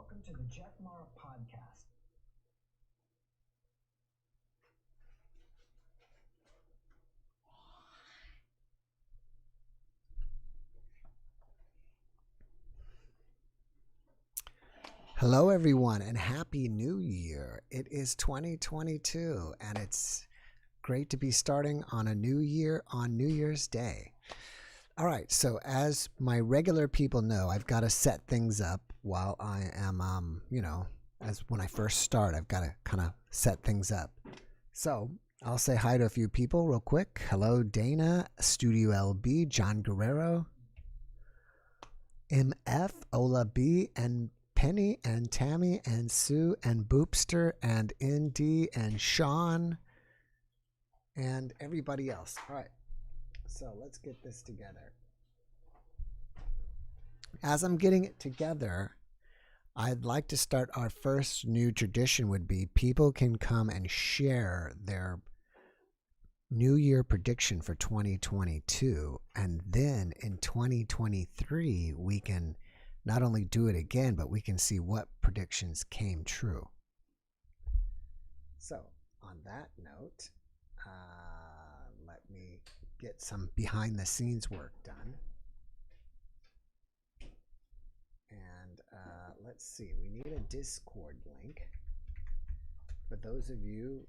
welcome to the JeffMara podcast. Hello everyone and Happy New Year. It is 2022 and it's great to be starting on a new year on New Year's Day. All right, so as my regular people know, I've got to set things up while I am, as when I first start, I've got to kind of set things up. So I'll say hi to a few people real quick. Hello, Dana, Studio LB, John Guerrero, MF, Ola B, and Penny, and Tammy, and Sue, and Boopster, and ND, and Sean, and everybody else. All right. So let's get this together. As I'm getting it together, I'd like to start our first new tradition would be people can come and share their New Year prediction for 2022. And then in 2023, we can not only do it again, but we can see what predictions came true. So on that note, let me get some behind the scenes work done. And let's see, we need a Discord link. For those of you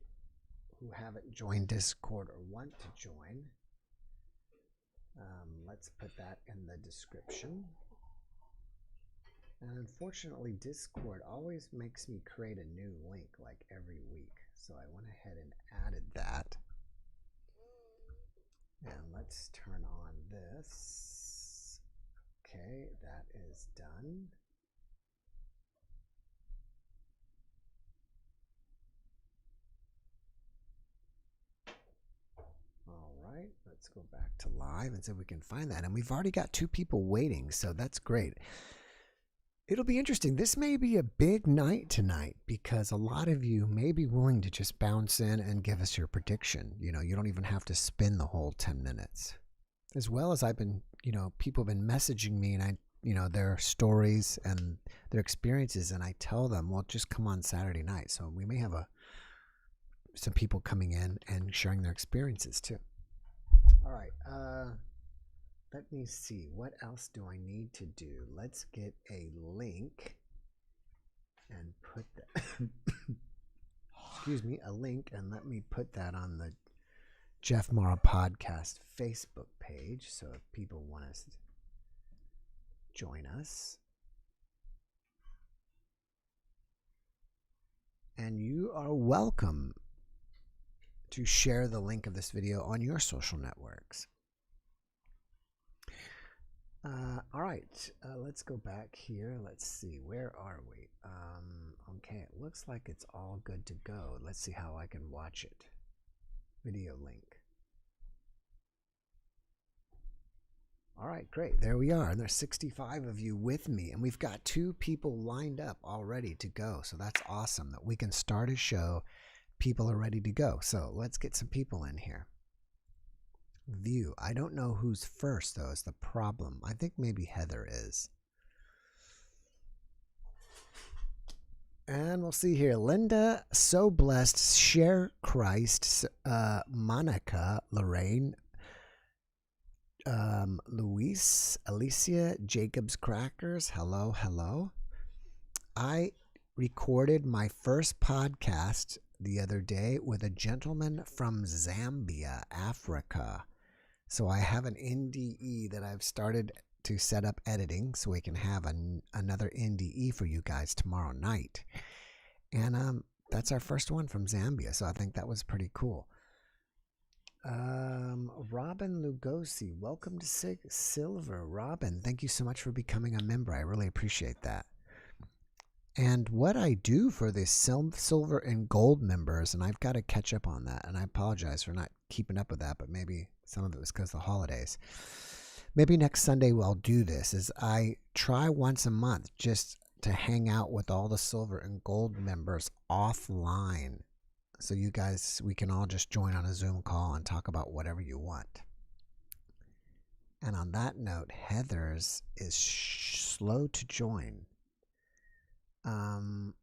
who haven't joined Discord or want to join, let's put that in the description. And unfortunately, Discord always makes me create a new link like every week. So I went ahead and added that. And let's turn on this. Okay, that is done. All right, let's go back to live and see if we can find that. And we've already got 2 people waiting, so that's great. It'll be interesting. This may be a big night tonight because a lot of you may be willing to just bounce in and give us your prediction. You don't even have to spin the whole 10 minutes. As well as I've been, people have been messaging me and their stories and their experiences, and I tell them, well, just come on Saturday night. So we may have some people coming in and sharing their experiences too. All right. Let me see. What else do I need to do? Let's get a link and put that. Excuse me, a link, and let me put that on the JeffMara podcast Facebook page. So if people want to join us, and you are welcome to share the link of this video on your social networks. All right, let's go back here. Let's see, where are we? Okay, it looks like it's all good to go. Let's see how I can watch it. Video link. All right, great. There we are. And there's 65 of you with me. And we've got 2 people lined up already to go. So that's awesome that we can start a show. People are ready to go. So let's get some people in here. View. I don't know who's first, though, is the problem. I think maybe Heather is. And we'll see here. Linda, So Blessed, Share Christ, Monica, Lorraine, Luis, Alicia, Jacob's Crackers. Hello, hello. I recorded my first podcast the other day with a gentleman from Zambia, Africa. So I have an NDE that I've started to set up editing so we can have another NDE for you guys tomorrow night. And that's our first one from Zambia, so I think that was pretty cool. Robin Lugosi, welcome to Silver. Robin, thank you so much for becoming a member. I really appreciate that. And what I do for the silver and gold members, and I've got to catch up on that, and I apologize for not keeping up with that, but maybe some of it was because of the holidays. Maybe next Sunday I'll do this, is I try once a month just to hang out with all the silver and gold members offline. So you guys, we can all just join on a Zoom call and talk about whatever you want. And on that note, Heather's is slow to join. Um,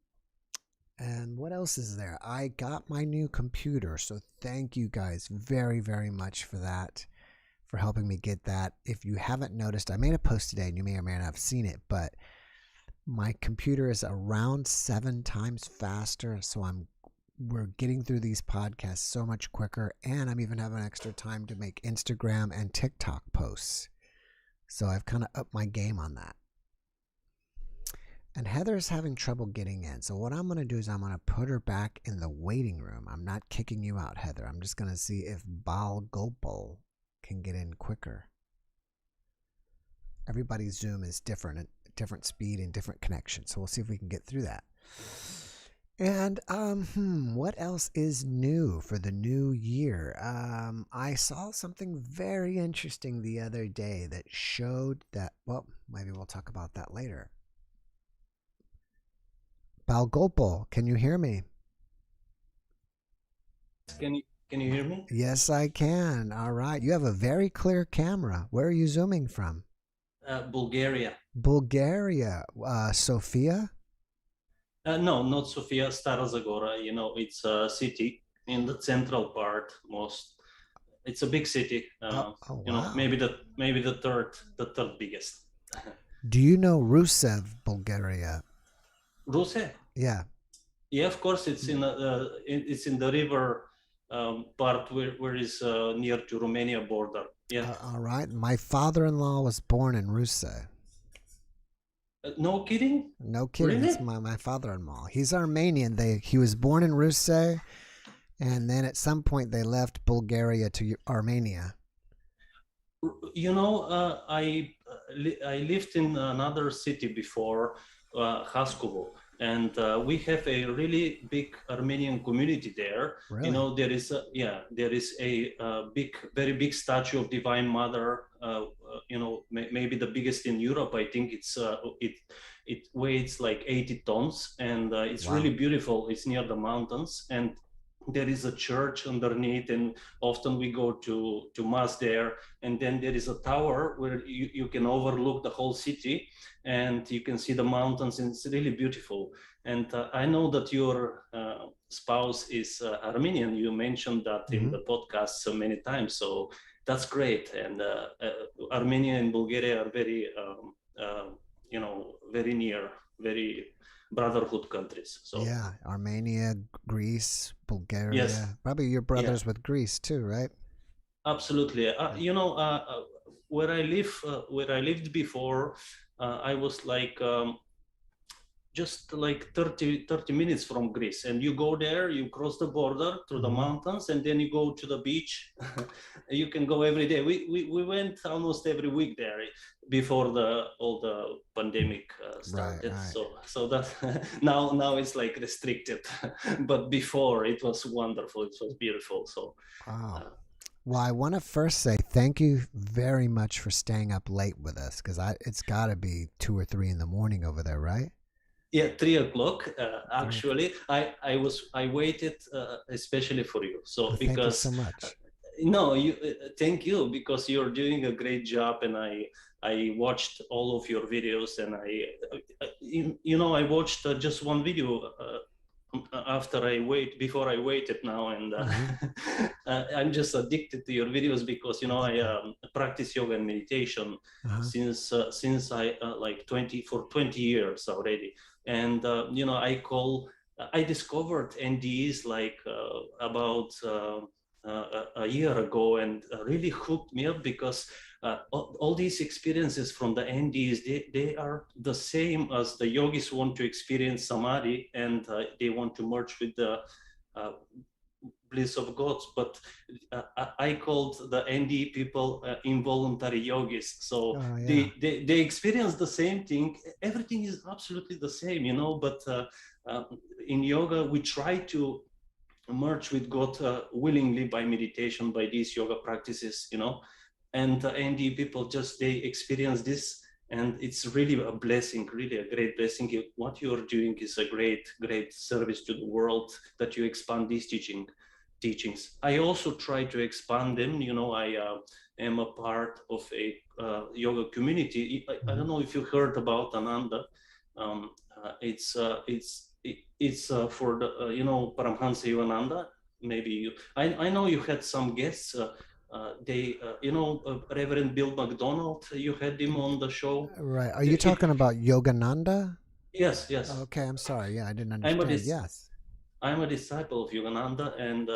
and what else is there? I got my new computer, so thank you guys very, very much for that, for helping me get that. If you haven't noticed, I made a post today, and you may or may not have seen it, but my computer is around 7 times faster, so we're getting through these podcasts so much quicker, and I'm even having extra time to make Instagram and TikTok posts. So I've kind of upped my game on that. And Heather's having trouble getting in. So what I'm going to do is I'm going to put her back in the waiting room. I'm not kicking you out, Heather. I'm just going to see if Balgopal can get in quicker. Everybody's Zoom is different, at different speed and different connection. So we'll see if we can get through that. And what else is new for the new year? I saw something very interesting the other day that showed that, well, maybe we'll talk about that later. Balgopal, can you hear me? Can you hear me? Yes, I can. All right. You have a very clear camera. Where are you zooming from? Bulgaria. Bulgaria. Sofia? No, not Sofia, Stara Zagora. It's a city in the central part. It's a big city. Oh, wow. Maybe the third biggest. Do you know Rusev, Bulgaria? Ruse? Yeah. Yeah, of course. It's in the river part where is near to Romania border. Yeah. All right. My father-in-law was born in Ruse. No kidding? No kidding. Really? That's my father-in-law. He's Armenian. He was born in Ruse, and then at some point they left Bulgaria to Armenia. I lived in another city before, Haskovo, and we have a really big Armenian community there. Really? There is a very big statue of Divine Mother. Maybe the biggest in Europe. I think it weighs like 80 tons, and it's Wow. really beautiful. It's near the mountains, and there is a church underneath, and often we go to mass there. And then there is a tower where you can overlook the whole city, and you can see the mountains, and it's really beautiful. And I know that your spouse is Armenian. You mentioned that in the podcast so many times, so that's great. And Armenia and Bulgaria are very very near, very brotherhood countries. So yeah, Armenia, Greece, Bulgaria. yes, Probably your brothers with Greece too, right? absolutely. Where I lived before, I was like just like 30 minutes from Greece, and you go there, you cross the border through the mountains, and then you go to the beach. You can go every day. We went almost every week there before all the pandemic started. Right. So that now it's like restricted, but before it was wonderful. It was beautiful. So wow. Well, I want to first say thank you very much for staying up late with us, because it's got to be 2 or 3 in the morning over there, right? Yeah, 3 o'clock. Actually, I waited especially for you. So thank you because so much. no, thank you, because you're doing a great job, and I watched all of your videos, and I watched just one video before I waited now, and I'm just addicted to your videos, because I practice yoga and meditation since I like 20 years already. And I discovered NDEs like about a year ago, and really hooked me up, because all these experiences from the NDEs, they are the same as the yogis want to experience samadhi, and they want to merge with the bliss of gods. But I called the NDE people involuntary yogis. So they experience the same thing. Everything is absolutely the same, but in yoga, we try to merge with God willingly by meditation, by these yoga practices, and NDE people they experience this, and it's really a blessing, really a great blessing. What you're doing is a great service to the world, that you expand these teachings. I also try to expand them. I am a part of a yoga community. I don't know if you heard about Ananda. It's for the Paramhansa Yogananda. Maybe I know you had some guests. Reverend Bill McDonald. You had him on the show. Right. Are you talking about Yogananda? Yes, yes. Okay, I'm sorry. Yeah, I didn't I'm a understand. dis- Yes. I'm a disciple of Yogananda, and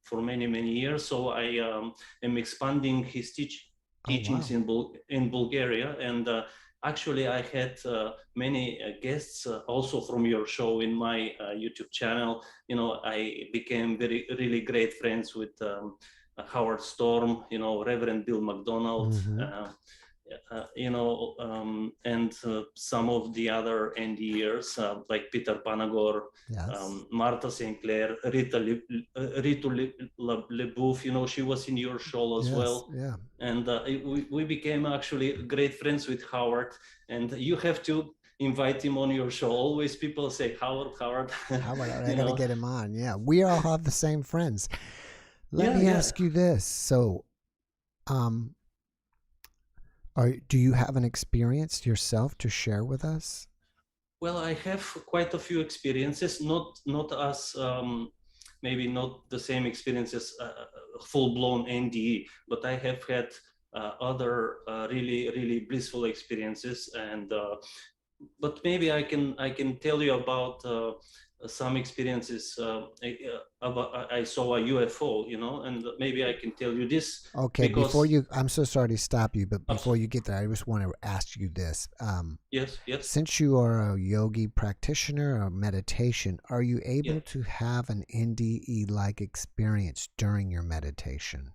for many years. So I am expanding his Oh, teachings wow. in Bulgaria, and actually I had many guests also from your show in my YouTube channel. I became really great friends with Howard Storm, Reverend Bill McDonald. Mm-hmm. And some of the other NDEs like Peter Panagor, Yes. Martha Sinclair, Ritu Lebouf, she was in your show as Yes. well. Yeah. And we became actually great friends with Howard. And you have to invite him on your show. Always people say, Howard, Howard, I you got to know. get him on. Yeah. We all have the same friends. Let Yeah, me yeah. ask you this. So, um, do you have an experience yourself to share with us? Well, I have quite a few experiences, not as maybe not the same experiences, full-blown NDE, but I have had other really blissful experiences, and but maybe I can tell you about some experiences. I saw a UFO, and maybe I can tell you this Okay, because I'm so sorry to stop you, but before absolutely. you get there, I just want to ask you this. Yes, yes, Since you are a yogi practitioner or meditation, are you yeah. able to have an NDE like experience during your meditation?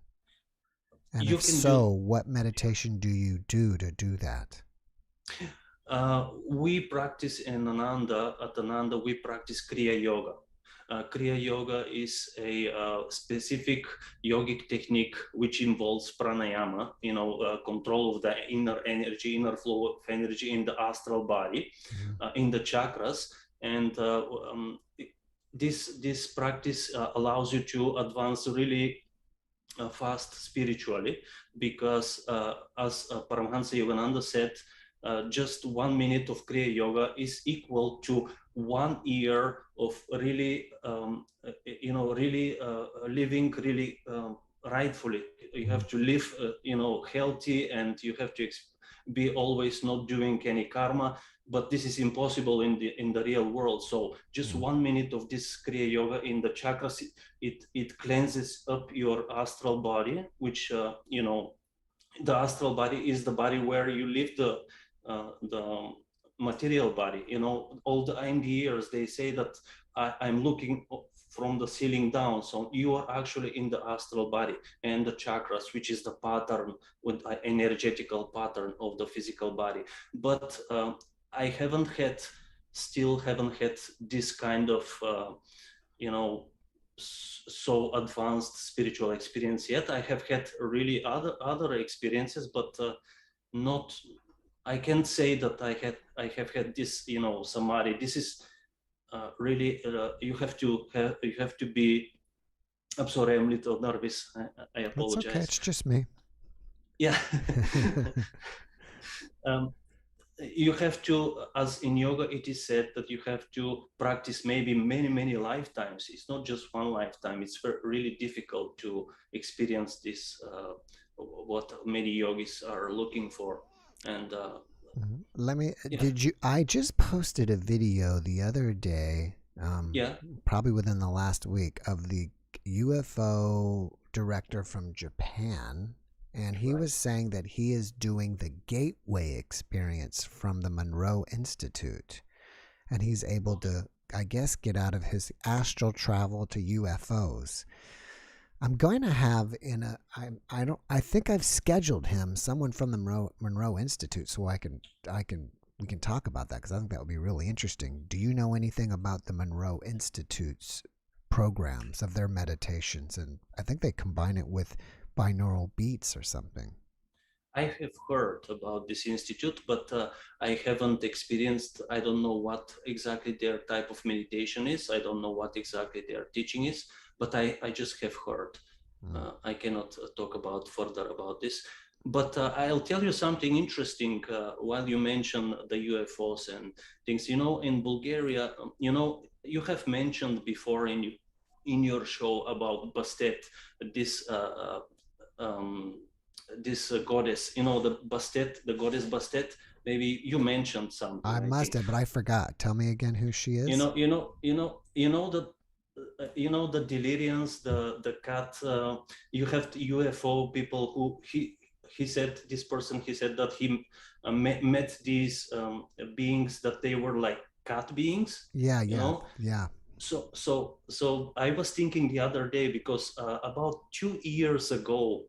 And You if can do. so, what meditation do you do to do that? We practice at Ananda, we practice Kriya Yoga. Kriya Yoga is a specific yogic technique which involves pranayama, control of the inner flow of energy in the astral body, Mhm. in the chakras. And this practice allows you to advance really fast spiritually, because as Paramhansa Yogananda said, just 1 minute of Kriya Yoga is equal to 1 year of really, really living really rightfully. You have to live, healthy, and you have to be always not doing any karma. But this is impossible in the real world. So just Mhm. 1 minute of this Kriya Yoga in the chakras, it cleanses up your astral body, which the astral body is the body where you live the material body. All the NDEs, they say that I'm looking from the ceiling down, so you are actually in the astral body and the chakras, which is the pattern with energetical pattern of the physical body. But I still haven't had this kind of you know so advanced spiritual experience yet. I have had really other experiences, but not. I can't say that I have had this samadhi. This is really you have to be. I'm sorry, I'm a little nervous. I That's okay. apologize. It's just me. Yeah. um, you have to, as in yoga it is said, that you have to practice maybe many lifetimes. It's not just one lifetime. It's really difficult to experience this, what many yogis are looking for. And Mhm. Let me, yeah, did you, I just posted a video the other day, yeah, probably within the last week, of the UFO director from Japan. And he right. was saying that he is doing the gateway experience from the Monroe Institute. And he's able to, I guess, get out of his astral travel to UFOs. I'm going to have I don't I think I've scheduled him someone from the Monroe Institute so I can we can talk about that because I think that would be really interesting. Do you know anything about the Monroe Institute's programs of their meditations? And I think they combine it with binaural beats or something. I have heard about this institute, but I haven't experienced. I don't know what exactly their type of meditation is. I don't know what exactly their teaching is, but I just have heard. Mm. I cannot talk about further about this. But I'll tell you something interesting while you mention the UFOs and things. You know, in Bulgaria, you know, you have mentioned before in your show about Bastet, this this goddess. You know, the Bastet, the goddess Bastet. Maybe you mentioned something, I I must think. have, but I forgot. Tell me again who she is. You know you know the deliriums, the cat. You have the UFO people who he said, this person, he said that he met these beings that they were like cat beings. Yeah, You yeah, know, yeah. so I was thinking the other day because about 2 years ago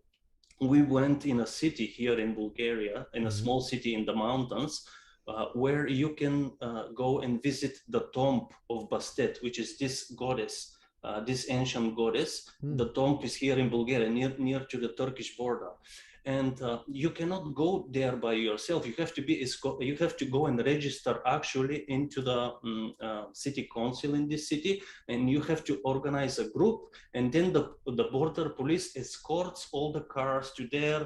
we went in a city here in Bulgaria, in a Hmm. small city in the mountains, where you can go and visit the tomb of Bastet, which is this goddess, this ancient goddess. Hmm. The tomb is here in Bulgaria, near to the Turkish border. And you cannot go there by yourself. You have to go and register actually into the city council in this city, and you have to organize a group, and then the border police escorts all the cars to there,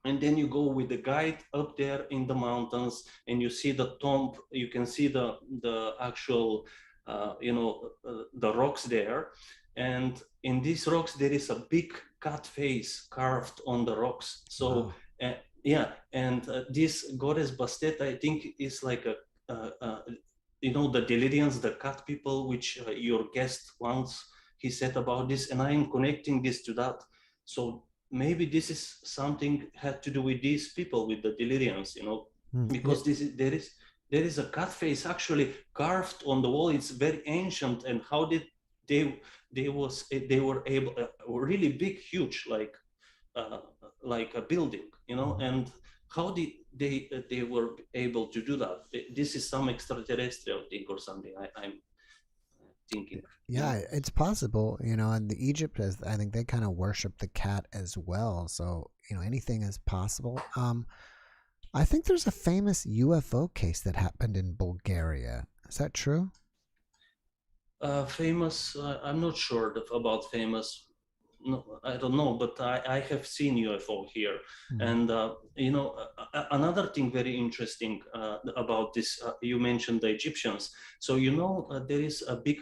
and then you go with the guide up there in the mountains, and you see the tomb. You can see the actual the rocks there, and in these rocks there is a big cat face carved on the rocks. So Wow. yeah, and this goddess Bastet, I think, is like a you know, the delirians, the cat people, which your guest once he said about this, and I am connecting this to that. So maybe this is something had to do with these people, with the delirians, you know, Hmm. Yeah. because there is a cat face actually carved on the wall. It's very ancient. And how did they they were able, really big, huge, uh, like a building, you know, Mhm. and how did they were able to do that? This is some extraterrestrial thing or something. I'm thinking, you Yeah, know. it's possible, and the Egypt is, I think they kind of worship the cat as well. So, anything is possible. I think there's a famous UFO case that happened in Bulgaria. Is that true? Famous, I'm not sure about famous. No, I don't know, but I have seen UFO here. Mhm. And, you know, another thing very interesting about this, you mentioned the Egyptians. So, you know, there is a big,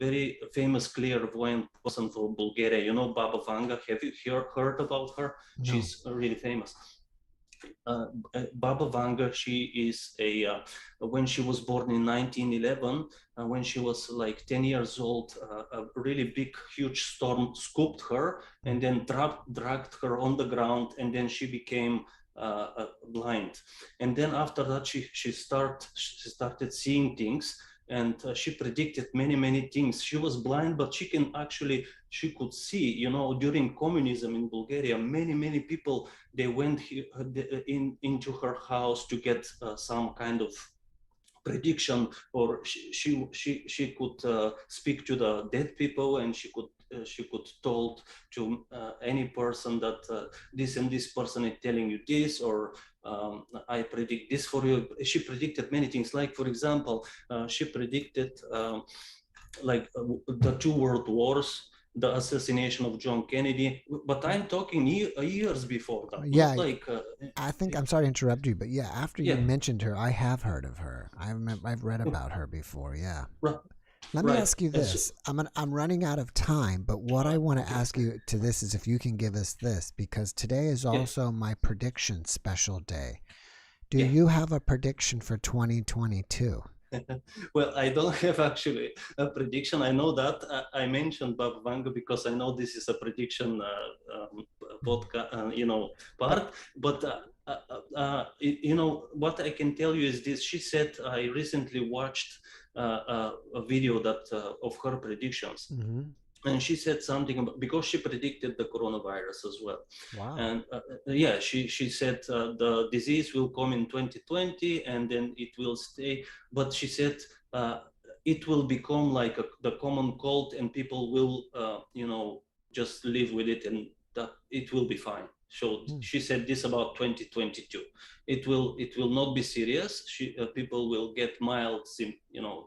very famous clairvoyant person from Bulgaria, you know, Baba Vanga. Have you heard about her? No. She's really famous. uh, Baba Vanga, she is when she was born in 1911, when she was like 10 years old, a really big, huge storm scooped her and Mm. then dragged her on the ground, and then she became blind. And then after that, she started seeing things, and she predicted many things. She was blind, but she could see. You know, during communism in Bulgaria, many people, they went into her house to get some kind of prediction, or she could speak to the dead people, and she could told to any person that this and this person is telling you this, or I predict this for you. She predicted many things, like for example, she predicted the two world wars, the assassination of John Kennedy, but I'm talking years before that, Yeah, not like I think I'm sorry to interrupt you, but yeah, after you yeah. mentioned her, I have heard of her. I've read about her before. Yeah. Let me Right. ask you this. I'm running out of time, but what I want to Okay. ask you to this is if you can give us this, because today is Yeah. also my prediction special day. Do Yeah. you have a prediction for 2022? Well, I don't have actually a prediction. I know that I mentioned Bob Vanga because I know this is a prediction podcast, you know, part. But you know what I can tell you is this. She said, I recently watched a video that of her predictions, Mm-hmm. and she said something about, because she predicted the coronavirus as well. Wow. And yeah, she said the disease will come in 2020 and then it will stay, but she said uh, it will become like the common cold, and people will you know, just live with it, and that it will be fine. So Hmm. she said this about 2022. It will not be serious. People will get mild, you know,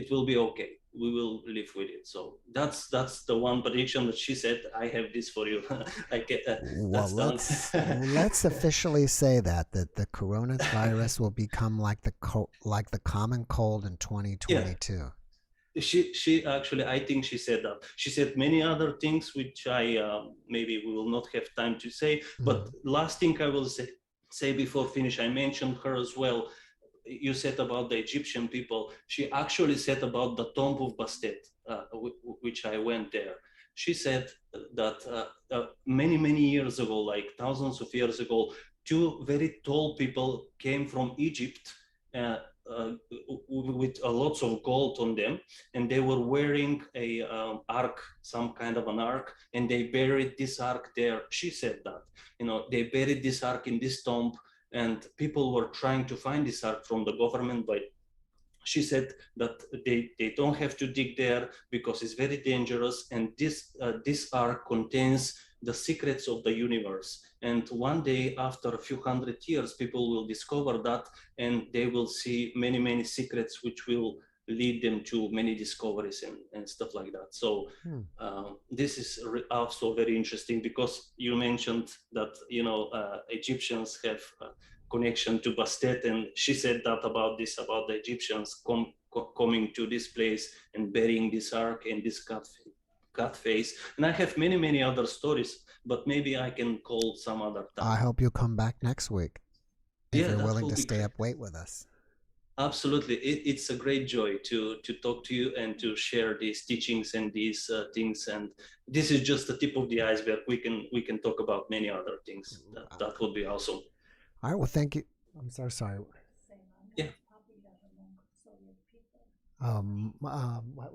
it will be okay. we will live with it. So that's the one prediction that she said. I have this for you. I get Well, that's done. let's officially say that the coronavirus will become like the common cold in Yeah, 2022. she actually, I think she said that. She said many other things which I maybe we will not have time to say. But Mm. last thing I will say before finish, I mentioned her as well. You said about the Egyptian people. She actually said about the tomb of Bastet, which I went there. She said that many years ago, like thousands of years ago, two very tall people came from Egypt uh, uh, with lots of gold on them, and they were wearing a ark, some kind of an ark, and they buried this ark there. She said that, they buried this ark in this tomb, and people were trying to find this ark from the government, but she said that they don't have to dig there because it's very dangerous, and this ark contains the secrets of the universe. And one day, after a few hundred years, people will discover that, and they will see many secrets which will lead them to many discoveries and stuff like that. So Hmm. this is also very interesting, because you mentioned that Egyptians have connection to Bastet, and she said that about the Egyptians coming to this place and burying this ark and this cut face. And I have many other stories, but maybe I can call some other I time. hope you'll come back next week if Yeah, you're that willing will to be stay great. up late with us. Absolutely, it's a great joy to talk to you and to share these teachings and these things. And this is just the tip of the iceberg. We can talk about many other things. That would be awesome. All right. Well, thank you. I'm so sorry. Yeah. What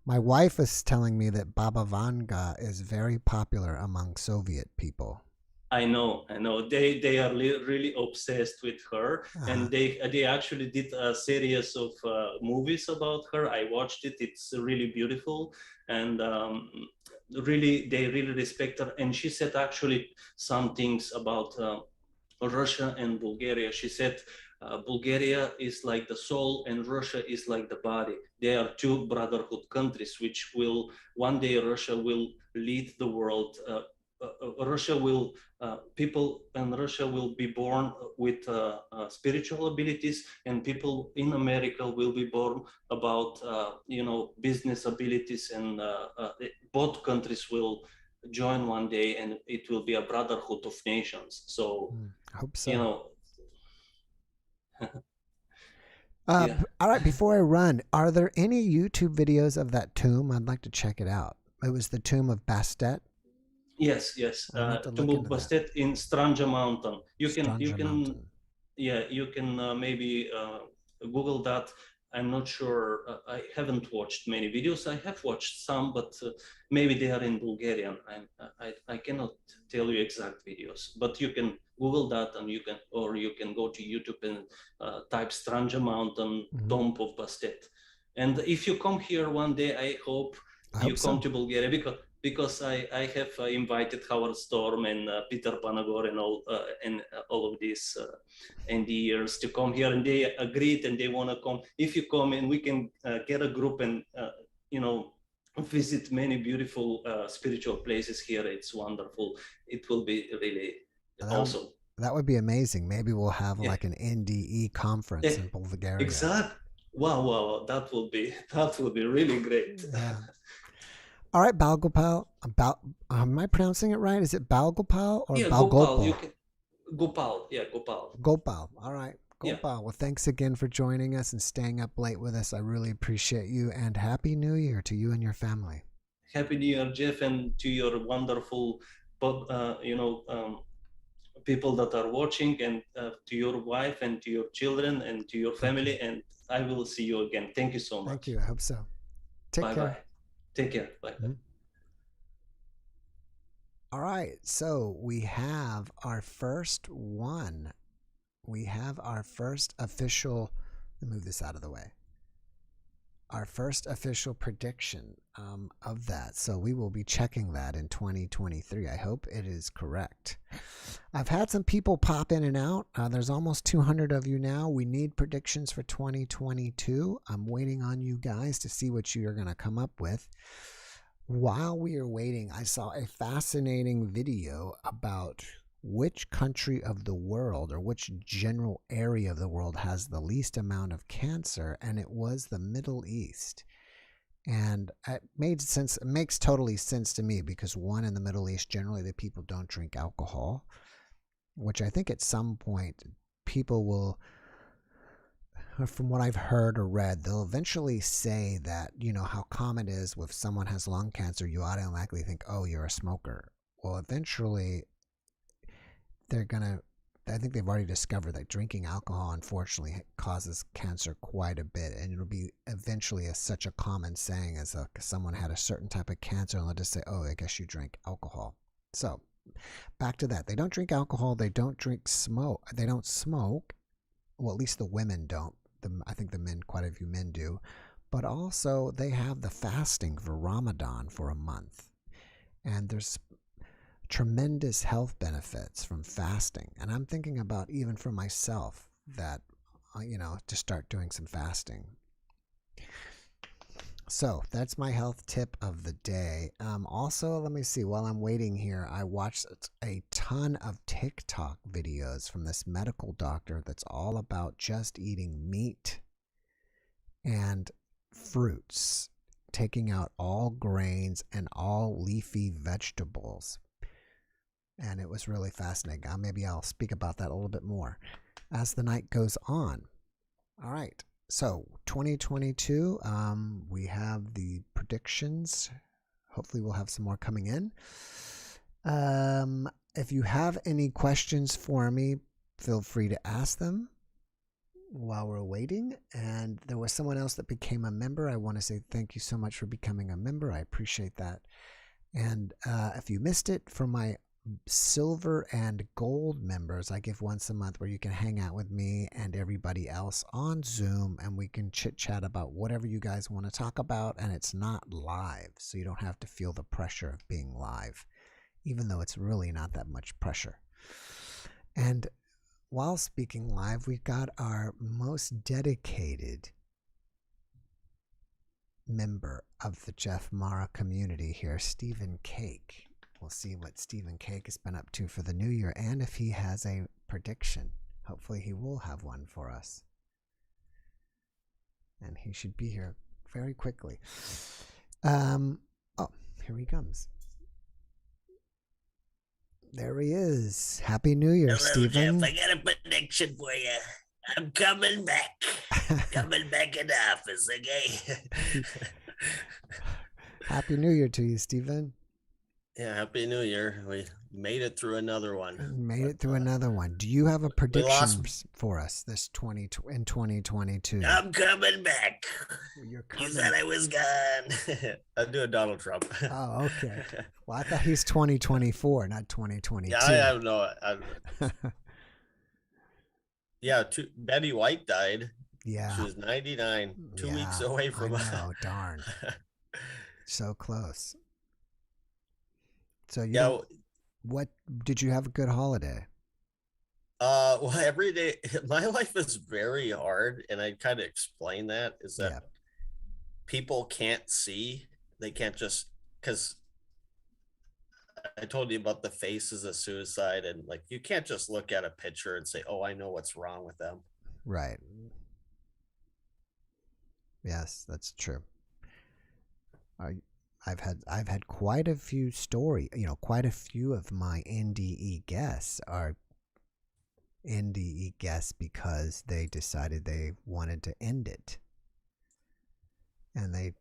my wife is telling me that Baba Vanga is very popular among Soviet people. I know. They are really obsessed with her, Uh, and they actually did a series of movies about her. I watched it. It's really beautiful, and really they really respect her. And she said actually some things about Russia and Bulgaria. She said Bulgaria is like the soul and Russia is like the body. They are two brotherhood countries, which will one day Russia will lead the world. Russia will people in Russia will be born with spiritual abilities, and people in America will be born about business abilities, and both countries will join one day, and it will be a brotherhood of nations. So I hope you so. know, yeah, All right. Before I run, are there any YouTube videos of that tomb? I'd like to check it out. It was the tomb of Bastet. yes. I'll have to look Tumul into that. Bastet in Stranja Mountain. You Stranja can Mountain. yeah, you can maybe Google that. I'm not sure. I haven't watched many videos. I have watched some, but maybe they are in Bulgarian. I cannot tell you exact videos, but you can Google that, and you can go to YouTube and type Stranja Mountain Mm-hmm. Tomb of Bastet. And if you come here one day, I hope I you hope come so. to Bulgaria, because I have invited Howard Storm and Peter Panagor and all of these NDEs to come here, and they agreed and they want to come. If you come, and we can get a group and you know visit many beautiful spiritual places here. It's wonderful. It will be really That would, awesome. that would be amazing. Maybe we'll have Yeah, like an NDE conference in Bulgaria. exact. Wow, that would be really great. Yeah. All right, Balgopal. Am I pronouncing it right? Is it Balgopal or Yeah, Gopal, you Balgopal? can Gopal. Yeah, Gopal. Gopal. All right, Yeah. Gopal. Well, thanks again for joining us and staying up late with us. I really appreciate you, and Happy New Year to you and your family. Happy New Year, Jeff, and to your wonderful, people that are watching, and to your wife and to your children and to your Thank you. family. And I will see you again. Thank you so Thank much. you. I hope so. Take Bye bye. care. Take care. Bye bye. Mhm. All right, so we have our first one. We have our first official. Let me move this out of the way. our first official prediction of that. So we will be checking that in 2023. I hope it is correct. I've had some people pop in and out. There's almost 200 of you now. We need predictions for 2022. I'm waiting on you guys to see what you're going to come up with. While we are waiting, I saw a fascinating video about which country of the world or which general area of the world has the least amount of cancer, and it was the Middle East. And it made sense. It makes totally sense to me because, one, in the Middle East, generally the people don't drink alcohol, which I think at some point people will, from what I've heard or read, they'll eventually say that, you know, how common it is if someone has lung cancer, you automatically think, oh, you're a smoker. Well, eventually I think they've already discovered that drinking alcohol, unfortunately, causes cancer quite a bit. And it'll be eventually such a common saying as someone had a certain type of cancer, and they'll just say, oh, I guess you drank alcohol. So back to that. They don't drink alcohol. They don't smoke. They don't smoke. Well, at least the women don't. I think the men, quite a few men do. But also they have the fasting for Ramadan for a month. And there's tremendous health benefits from fasting. And I'm thinking about, even for myself, that, to start doing some fasting. So that's my health tip of the day. Also, let me see, while I'm waiting here, I watched a ton of TikTok videos from this medical doctor that's all about just eating meat and fruits, taking out all grains and all leafy vegetables. And it was really fascinating. Maybe I'll speak about that a little bit more as the night goes on. All right. So 2022, we have the predictions. Hopefully we'll have some more coming in. If you have any questions for me, feel free to ask them while we're waiting. And there was someone else that became a member. I want to say thank you so much for becoming a member. I appreciate that. And if you missed it, for my silver and gold members, I give once a month where you can hang out with me and everybody else on Zoom, and we can chit chat about whatever you guys want to talk about. And it's not live, so you don't have to feel the pressure of being live, even though it's really not that much pressure. And while speaking live, we've got our most dedicated member of the JeffMara community here, Stephen Cake. We'll see what Stephen Cake has been up to for the new year, and if he has a prediction. Hopefully he will have one for us. And he should be here very quickly. Oh, here he comes. There he is. Happy New Year, Hello, Stephen. Jeff. I got a prediction for you. I'm coming back. Coming back in the office, okay? Happy New Year to you, Stephen. Yeah, Happy New Year. We made it through another one. Another one. Do you have a prediction for us in 2022? I'm coming back. You're coming. You said I was gone. I'll do a Donald Trump. Oh, okay. Well, I thought he's 2024, not 2022. Yeah, I have no. Yeah, Betty White died. Yeah. She was 99, 2 weeks away from us. Oh, darn. So close. So what did you have a good holiday? Well, every day, my life is very hard, and I kind of explain that is that people can't see. They can't just, because I told you about the faces of suicide, and like you can't just look at a picture and say, "Oh, I know what's wrong with them." Right. Yes, that's true. I've had quite a few quite a few of my NDE guests are NDE guests because they decided they wanted to end it, and they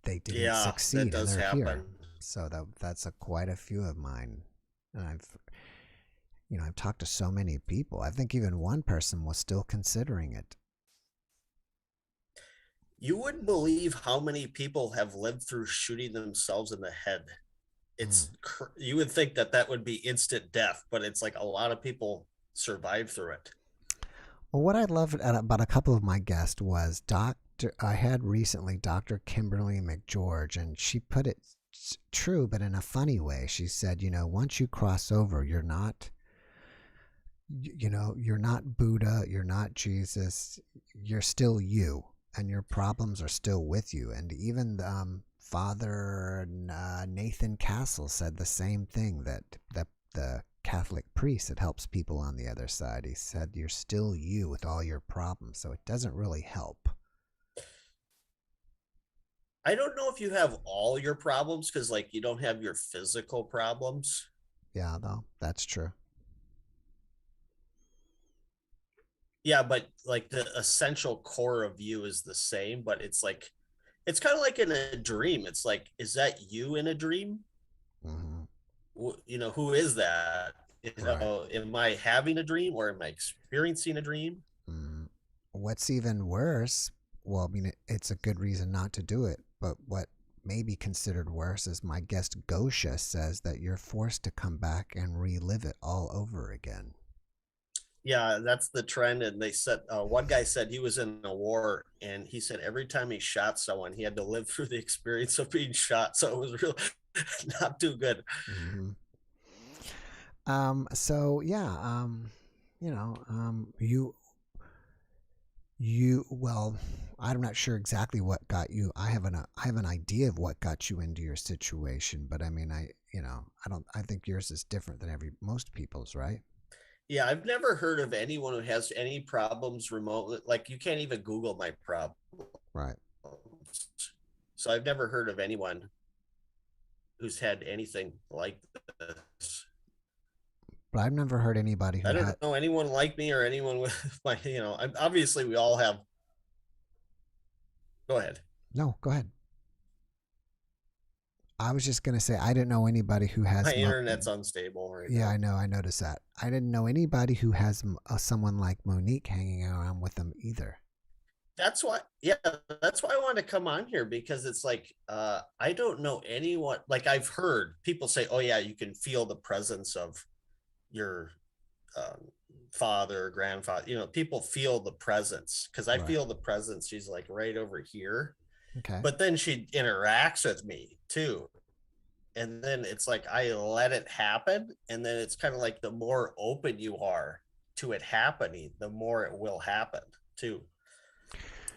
didn't succeed. That does happen. Here. So that's quite a few of mine, and I've talked to so many people. I think even one person was still considering it. You wouldn't believe how many people have lived through shooting themselves in the head. It's you would think that would be instant death, but it's like a lot of people survive through it. Well, what I loved about a couple of my guests was I had recently Dr. Kimberly McGeorge, and she put it true, but in a funny way. She said, once you cross over, you're not, you're not Buddha, you're not Jesus, you're still you, and your problems are still with you. And even Father Nathan Castle said the same thing, that the Catholic priest that helps people on the other side. He said, you're still you with all your problems, so it doesn't really help. I don't know if you have all your problems, because like you don't have your physical problems. Yeah, though, that's true. Yeah, but like the essential core of you is the same, but it's like, it's kind of like in a dream. It's like, is that you in a dream? Mm-hmm. Who is that? Right. Am I having a dream, or am I experiencing a dream? Mm. What's even worse, well, I mean, it's a good reason not to do it, but what may be considered worse is my guest Gosha says that you're forced to come back and relive it all over again. Yeah, that's the trend. And they said, one guy said he was in a war, and he said every time he shot someone, he had to live through the experience of being shot. So it was really not too good. Mm-hmm. So yeah, well, I'm not sure exactly what got you. I have an idea of what got you into your situation, but I mean, I think yours is different than most people's, right? Yeah, I've never heard of anyone who has any problems remotely. Like, you can't even Google my problems. Right. So I've never heard of anyone who's had anything like this. But I've never heard anybody I who had. don't know anyone like me, or anyone with my, obviously we all have. Go ahead. No, go ahead. I was just gonna say I didn't know anybody who has. My internet's unstable right Yeah, now. I know. I noticed that. I didn't know anybody who has someone like Monique hanging around with them either. That's why, yeah, that's why I wanted to come on here, because it's like, I don't know anyone. Like, I've heard people say, oh yeah, you can feel the presence of your father or grandfather. People feel the presence, because I Right. feel the presence. She's like right over here, Okay. but then she interacts with me too, and then it's like I let it happen, and then it's kind of like the more open you are to it happening, the more it will happen too.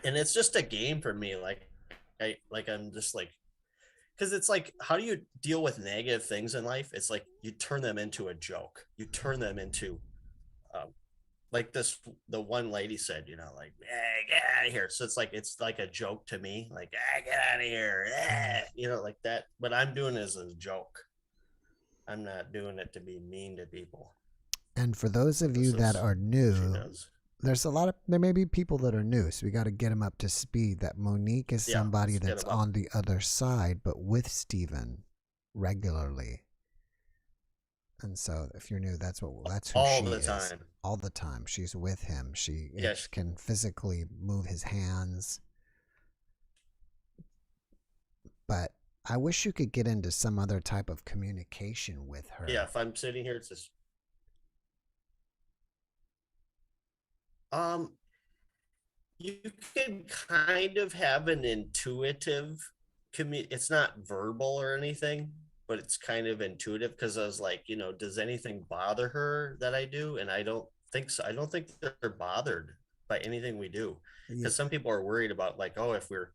And it's just a game for me. I'm just like, because it's like, how do you deal with negative things in life? It's like you turn them into a joke. You turn them into, um, like the one lady said, like, hey, get out of here. So it's like a joke to me, like, get out of here, like that. What I'm doing is a joke. I'm not doing it to be mean to people. And for those of you This that is are what she new, does. there may be people that are new, so we got to get them up to speed. That Monique is Yeah, somebody let's get that's them up. on the other side, but with Steven regularly. And so, if you're new, that's who All she the is. time. All the time, she's with him. She Yes. can physically move his hands. But I wish you could get into some other type of communication with her. Yeah, if I'm sitting here, it's just you can kind of have an intuitive it's not verbal or anything, but it's kind of intuitive, because I was like, does anything bother her that I do? And I don't think so. I don't think they're bothered by anything we do, because some people are worried about, like, oh, if we're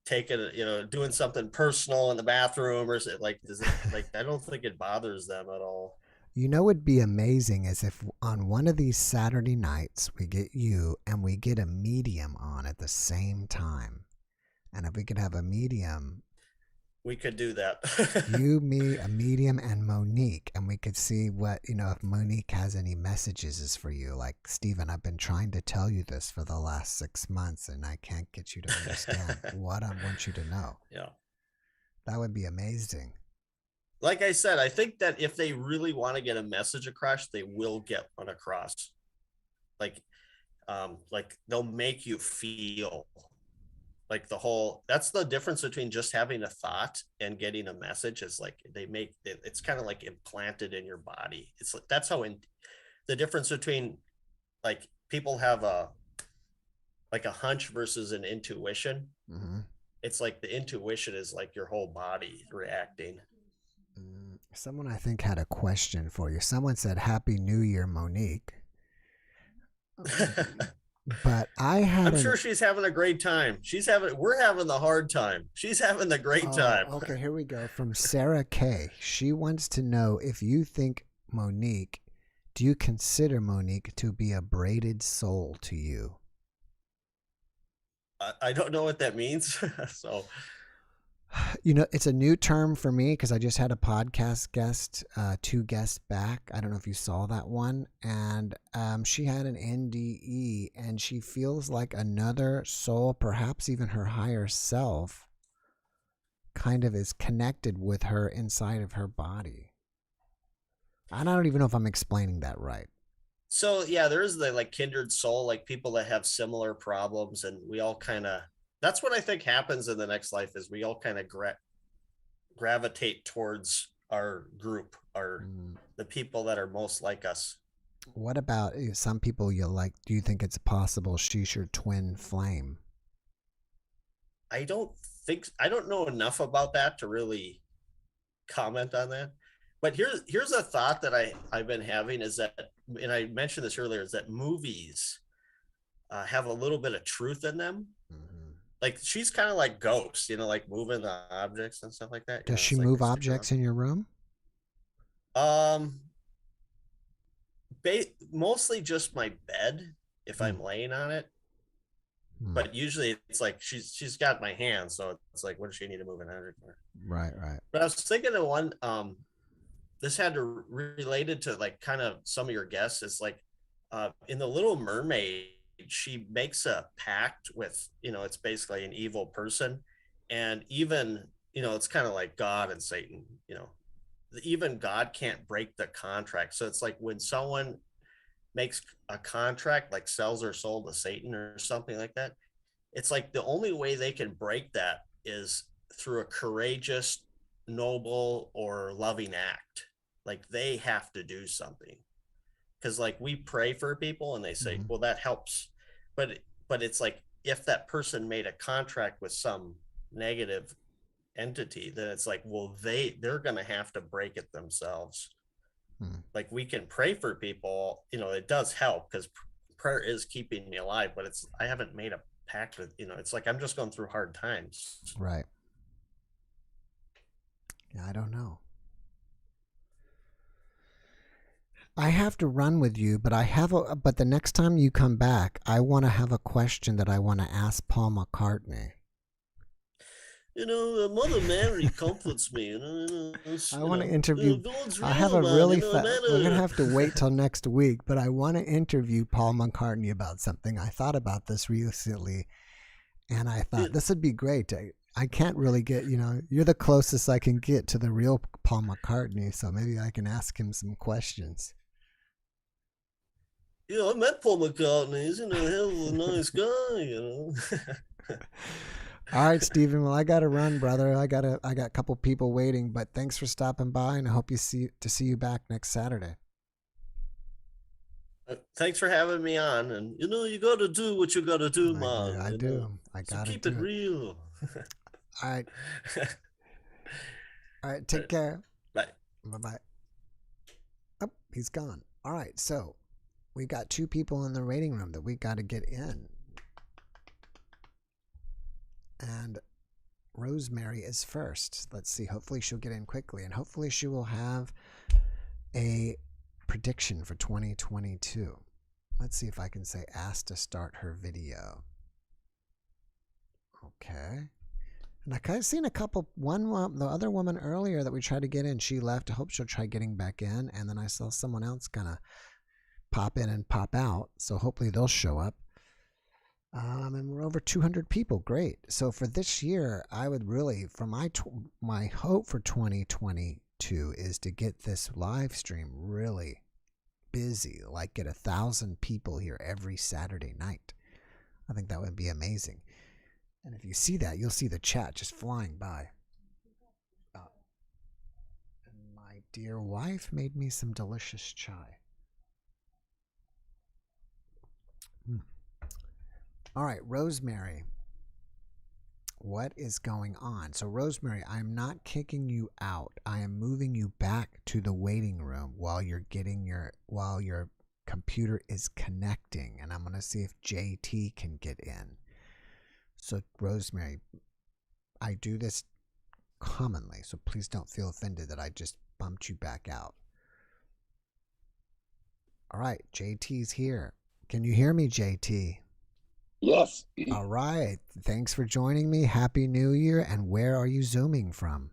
taking, doing something personal in the bathroom, or like, does it, like, I don't think it bothers them at all. You know, what'd be amazing is if on one of these Saturday nights we get you and we get a medium on at the same time. And if we could have a medium, we could do that. you, me, a medium, and Monique, and we could see what, if Monique has any messages for you. Like, Stephen, I've been trying to tell you this for the last 6 months, and I can't get you to understand what I want you to know. Yeah. That would be amazing. Like I said, I think that if they really want to get a message across, they will get one across. Like they'll make you feel like that's the difference between just having a thought and getting a message. Is like it's kind of like implanted in your body. It's like, that's how the difference between, like, people have like a hunch versus an intuition. Mm-hmm. It's like the intuition is like your whole body reacting. Someone I think had a question for you. Someone said, "Happy New Year, Monique." But I had I'm sure she's having a great time. We're having the hard time. She's having the great time. Okay, here we go. From Sarah K. She wants to know if you think Monique, do you consider Monique to be a braided soul to you? I don't know what that means. So, you know, it's a new term for me because I just had a podcast guest, 2 guests back. I don't know if you saw that one. And she had an NDE and she feels like another soul, perhaps even her higher self, kind of is connected with her inside of her body. And I don't even know if I'm explaining that right. So yeah, there is the like kindred soul, like people that have similar problems, and we all kind of, that's what I think happens in the next life is we all kind of gravitate towards our group, the people that are most like us. What about some people you like? Do you think it's possible she's your twin flame? I don't know enough about that to really comment on that. But here's a thought that I've been having is that, and I mentioned this earlier, is that movies have a little bit of truth in them. Mm-hmm. Like she's kind of like ghosts, you know, like moving the objects and stuff like that. Does she move objects in your room? Mostly just my bed if I'm laying on it. But usually it's like she's got my hand, so it's like, what does she need to move an object for? Right. But I was thinking of one. This had to related to like kind of some of your guests. It's like in the Little Mermaid, she makes a pact with, you know, it's basically an evil person, and even, you know, it's kind of like God and Satan. You know, even God can't break the contract. So it's like when someone makes a contract, like sells their soul to Satan or something like that, it's like the only way they can break that is through a courageous, noble, or loving act. Like they have to do something. Because like we pray for people and they say, well, that helps. But it's like if that person made a contract with some negative entity, then it's like, well, they're gonna have to break it themselves. Like we can pray for people, you know, it does help because prayer is keeping me alive, but I haven't made a pact with, you know, it's like I'm just going through hard times. Right. Yeah, I don't know. I have to run with you, but but the next time you come back, I want to have a question that I want to ask Paul McCartney. You know, Mother Mary comforts me. I want to interview. I have a really. We're gonna have to wait till next week, but I want to interview Paul McCartney about something. I thought about this recently, and I thought this would be great. I can't really get. You know, you're the closest I can get to the real Paul McCartney, so maybe I can ask him some questions. Yeah, I met Paul McCartney. He's a hell of a nice guy, you know. All right, Stephen. Well, I got to run, brother. I got a couple people waiting, but thanks for stopping by, and I hope to see you back next Saturday. Thanks for having me on, and you know you got to do what you got to do, man. I do. I got to keep it real. All right. All right. Take care. Bye. Bye. Oh, he's gone. All right. So we got 2 people in the waiting room that we got to get in. And Rosemary is first. Let's see. Hopefully she'll get in quickly, and hopefully she will have a prediction for 2022. Let's see if I can say ask to start her video. Okay. And I kind of seen a couple. The other woman earlier that we tried to get in, she left. I hope she'll try getting back in. And then I saw someone else kind of pop in and pop out. So hopefully they'll show up. And we're over 200 people. Great. So for this year, I would really, for my hope for 2022 is to get this live stream really busy, like get 1,000 people here every Saturday night. I think that would be amazing. And if you see that, you'll see the chat just flying by. And my dear wife made me some delicious chai. All right, Rosemary. What is going on? So, Rosemary, I'm not kicking you out. I am moving you back to the waiting room while your computer is connecting, and I'm going to see if JT can get in. So, Rosemary, I do this commonly, so please don't feel offended that I just bumped you back out. All right, JT's here. Can you hear me, JT? Yes. All right. Thanks for joining me. Happy New Year. And where are you Zooming from?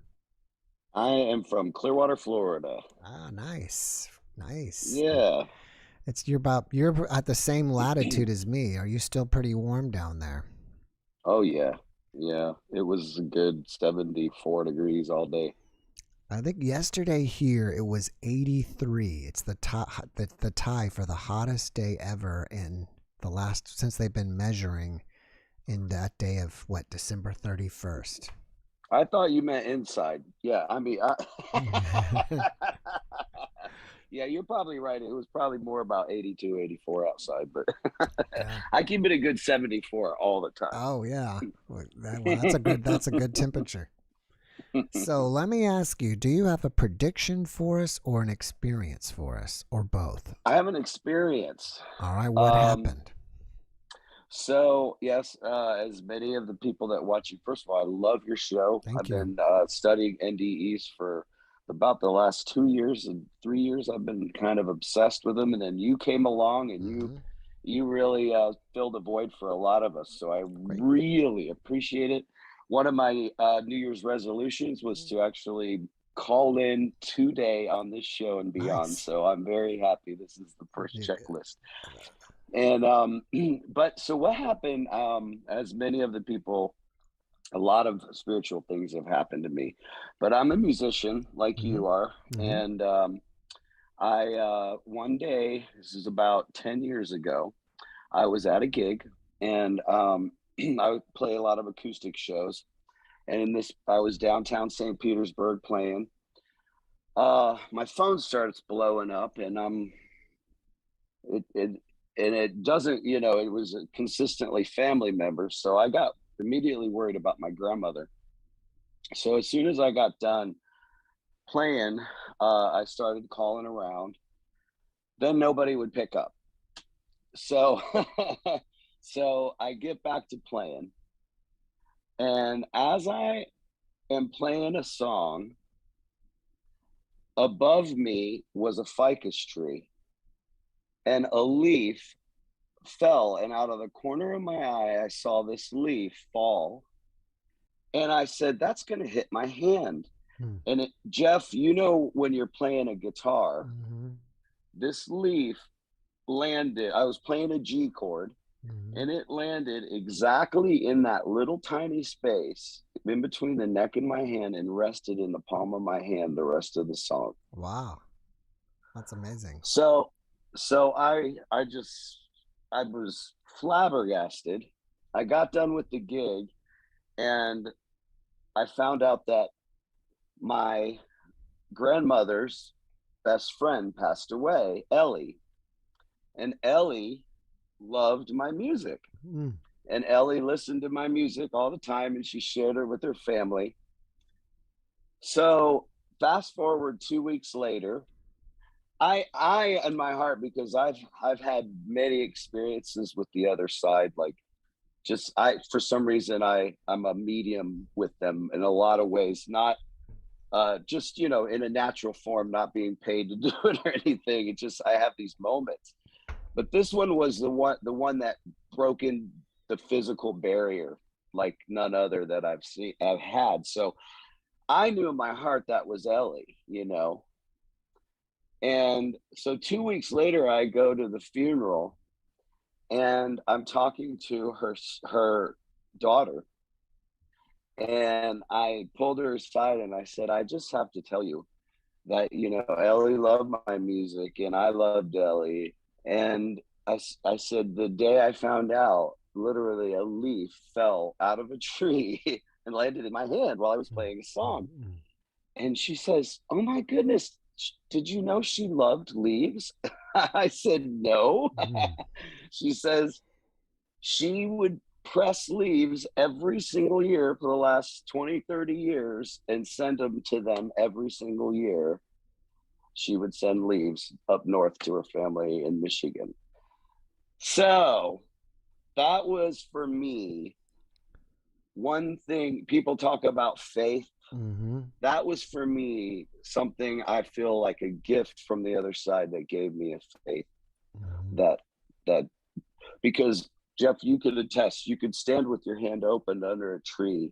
I am from Clearwater, Florida. Ah, nice. Nice. Yeah. You're at the same latitude as me. Are you still pretty warm down there? Oh yeah. Yeah. It was a good 74 degrees all day. I think yesterday here it was 83. It's the tie for the hottest day ever since they've been measuring in that day of December 31st. I thought you meant inside. Yeah. I mean, yeah, you're probably right. It was probably more about 82, 84 outside, but yeah. I keep it a good 74 all the time. Oh yeah. Well, that's a good temperature. So let me ask you, do you have a prediction for us or an experience for us or both? I have an experience. All right. What happened? So yes, as many of the people that watch you, first of all, I love your show. Thank you. Been studying NDEs for about the last 2 years and 3 years. I've been kind of obsessed with them, and then you came along and you really filled a void for a lot of us. So I really appreciate it. One of my New Year's resolutions was to actually call in today on this show and beyond. Nice. So I'm very happy. This is the first checklist. And but so what happened, as many of the people, a lot of spiritual things have happened to me, but I'm a musician like you are. And I one day, this is about 10 years ago, I was at a gig, and I would play a lot of acoustic shows, and I was downtown St. Petersburg playing. My phone starts blowing up, and it doesn't, it was consistently family members. So I got immediately worried about my grandmother. So as soon as I got done playing, I started calling around. Then nobody would pick up. So, so I get back to playing. And as I am playing a song, above me was a ficus tree. And a leaf fell, and out of the corner of my eye, I saw this leaf fall. And I said, that's going to hit my hand. And Jeff, when you're playing a guitar, this leaf landed, I was playing a G chord, and it landed exactly in that little tiny space in between the neck and my hand and rested in the palm of my hand the rest of the song. Wow. That's amazing. So I was flabbergasted. I got done with the gig, and I found out that my grandmother's best friend passed away, Ellie. And Ellie loved my music. And Ellie listened to my music all the time, and she shared it with her family. So fast forward 2 weeks later, I in my heart, because I've had many experiences with the other side, like for some reason I'm a medium with them in a lot of ways, not just in a natural form, not being paid to do it or anything. It's just I have these moments. But this one was the one that broke in the physical barrier like none other that I've had. So I knew in my heart that was Ellie, And so 2 weeks later, I go to the funeral, and I'm talking to her daughter. And I pulled her aside and I said, I just have to tell you that, Ellie loved my music and I loved Ellie. And I said, the day I found out, literally a leaf fell out of a tree and landed in my hand while I was playing a song. And she says, oh my goodness, did you know she loved leaves? I said, no. She says, she would press leaves every single year for the last 20, 30 years and send them to them every single year. She would send leaves up north to her family in Michigan. So that was for me one thing. People talk about faith. That was for me something I feel like a gift from the other side that gave me a faith that because Jeff, you could attest, you could stand with your hand open under a tree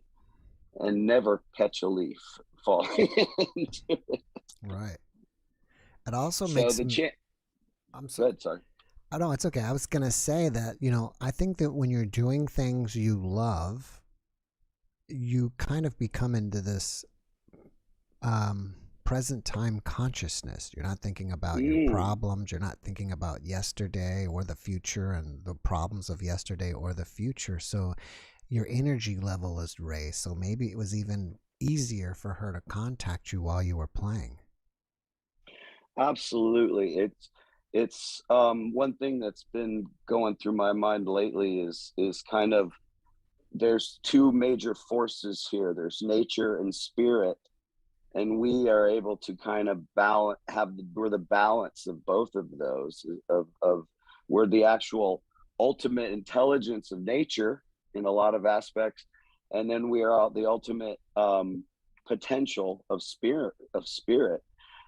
and never catch a leaf falling into it. Right. It also So makes the I'm so, good, sorry. Oh, no, it's okay. I was going to say that, you know, I think that when you're doing things you love, you kind of become into this present time consciousness. You're not thinking about your problems. You're not thinking about yesterday or the future and the problems of yesterday or the future. So your energy level is raised. So maybe it was even easier for her to contact you while you were playing. Absolutely. It's one thing that's been going through my mind lately is kind of, there's two major forces here. There's nature and spirit, and we are able to kind of balance, we're the balance of both of those, of we're the actual ultimate intelligence of nature in a lot of aspects, and then we are the ultimate potential of spirit.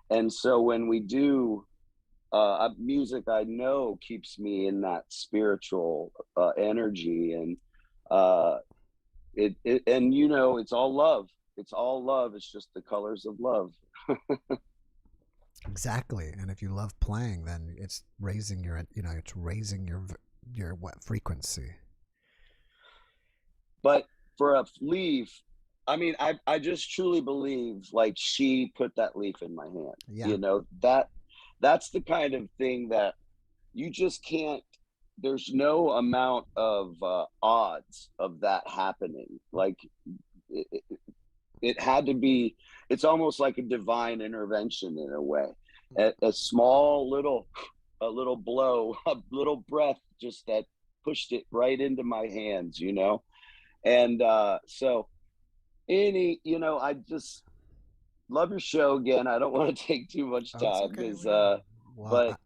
And so when we do music, I know keeps me in that spiritual energy, and and you know, it's all love. It's all love. It's just the colors of love. Exactly. And if you love playing, then it's raising your, you know, it's raising your what frequency. But for a leaf, I mean, I just truly believe like she put that leaf in my hand. Yeah. You know, that's the kind of thing that you just can't, there's no amount of odds of that happening. Like it had to be, it's almost like a divine intervention in a way. A small little, a little blow, a little breath, just that pushed it right into my hands, you know? And so you know, I just love your show again. I don't want to take too much time because, but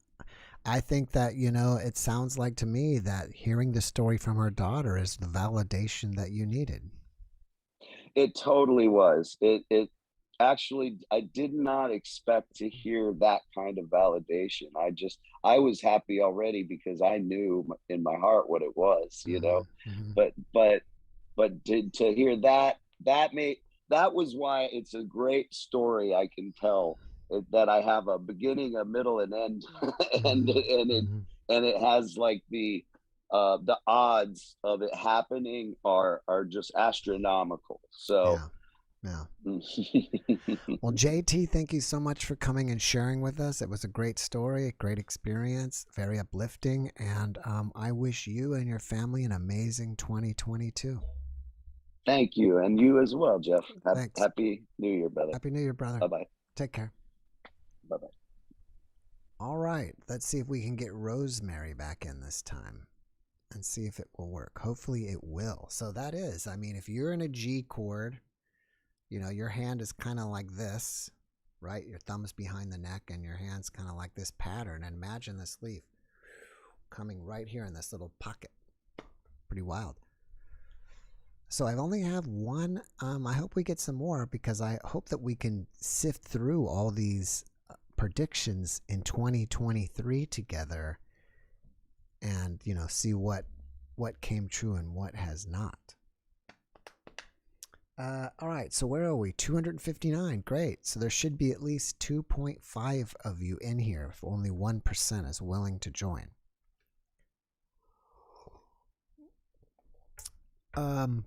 I think that, you know, it sounds like to me that hearing the story from her daughter is the validation that you needed. It totally was. It actually, I did not expect to hear that kind of validation. I was happy already because I knew in my heart what it was, you know. But to hear that was why it's a great story. I can tell that I have a beginning, a middle, and end, and it has like the odds of it happening are just astronomical. So yeah. Well, JT, thank you so much for coming and sharing with us. It was a great story, a great experience, very uplifting, and I wish you and your family an amazing 2022. Thank you, and you as well, Jeff. Thanks. Happy New Year, brother. Happy New Year, brother. Bye-bye. Take care. Bye-bye. All right, let's see if we can get Rosemary back in this time and see if it will work. Hopefully it will. So that is, I mean, if you're in a G chord, you know, your hand is kind of like this, right? Your thumb's behind the neck and your hand's kind of like this pattern. And imagine this leaf coming right here in this little pocket. Pretty wild. So I've only have one. I hope we get some more because I hope that we can sift through all these predictions in 2023 together and, you know, see what came true and what has not. All right, so where are we? 259. Great. So there should be at least 2.5 of you in here if only 1% is willing to join.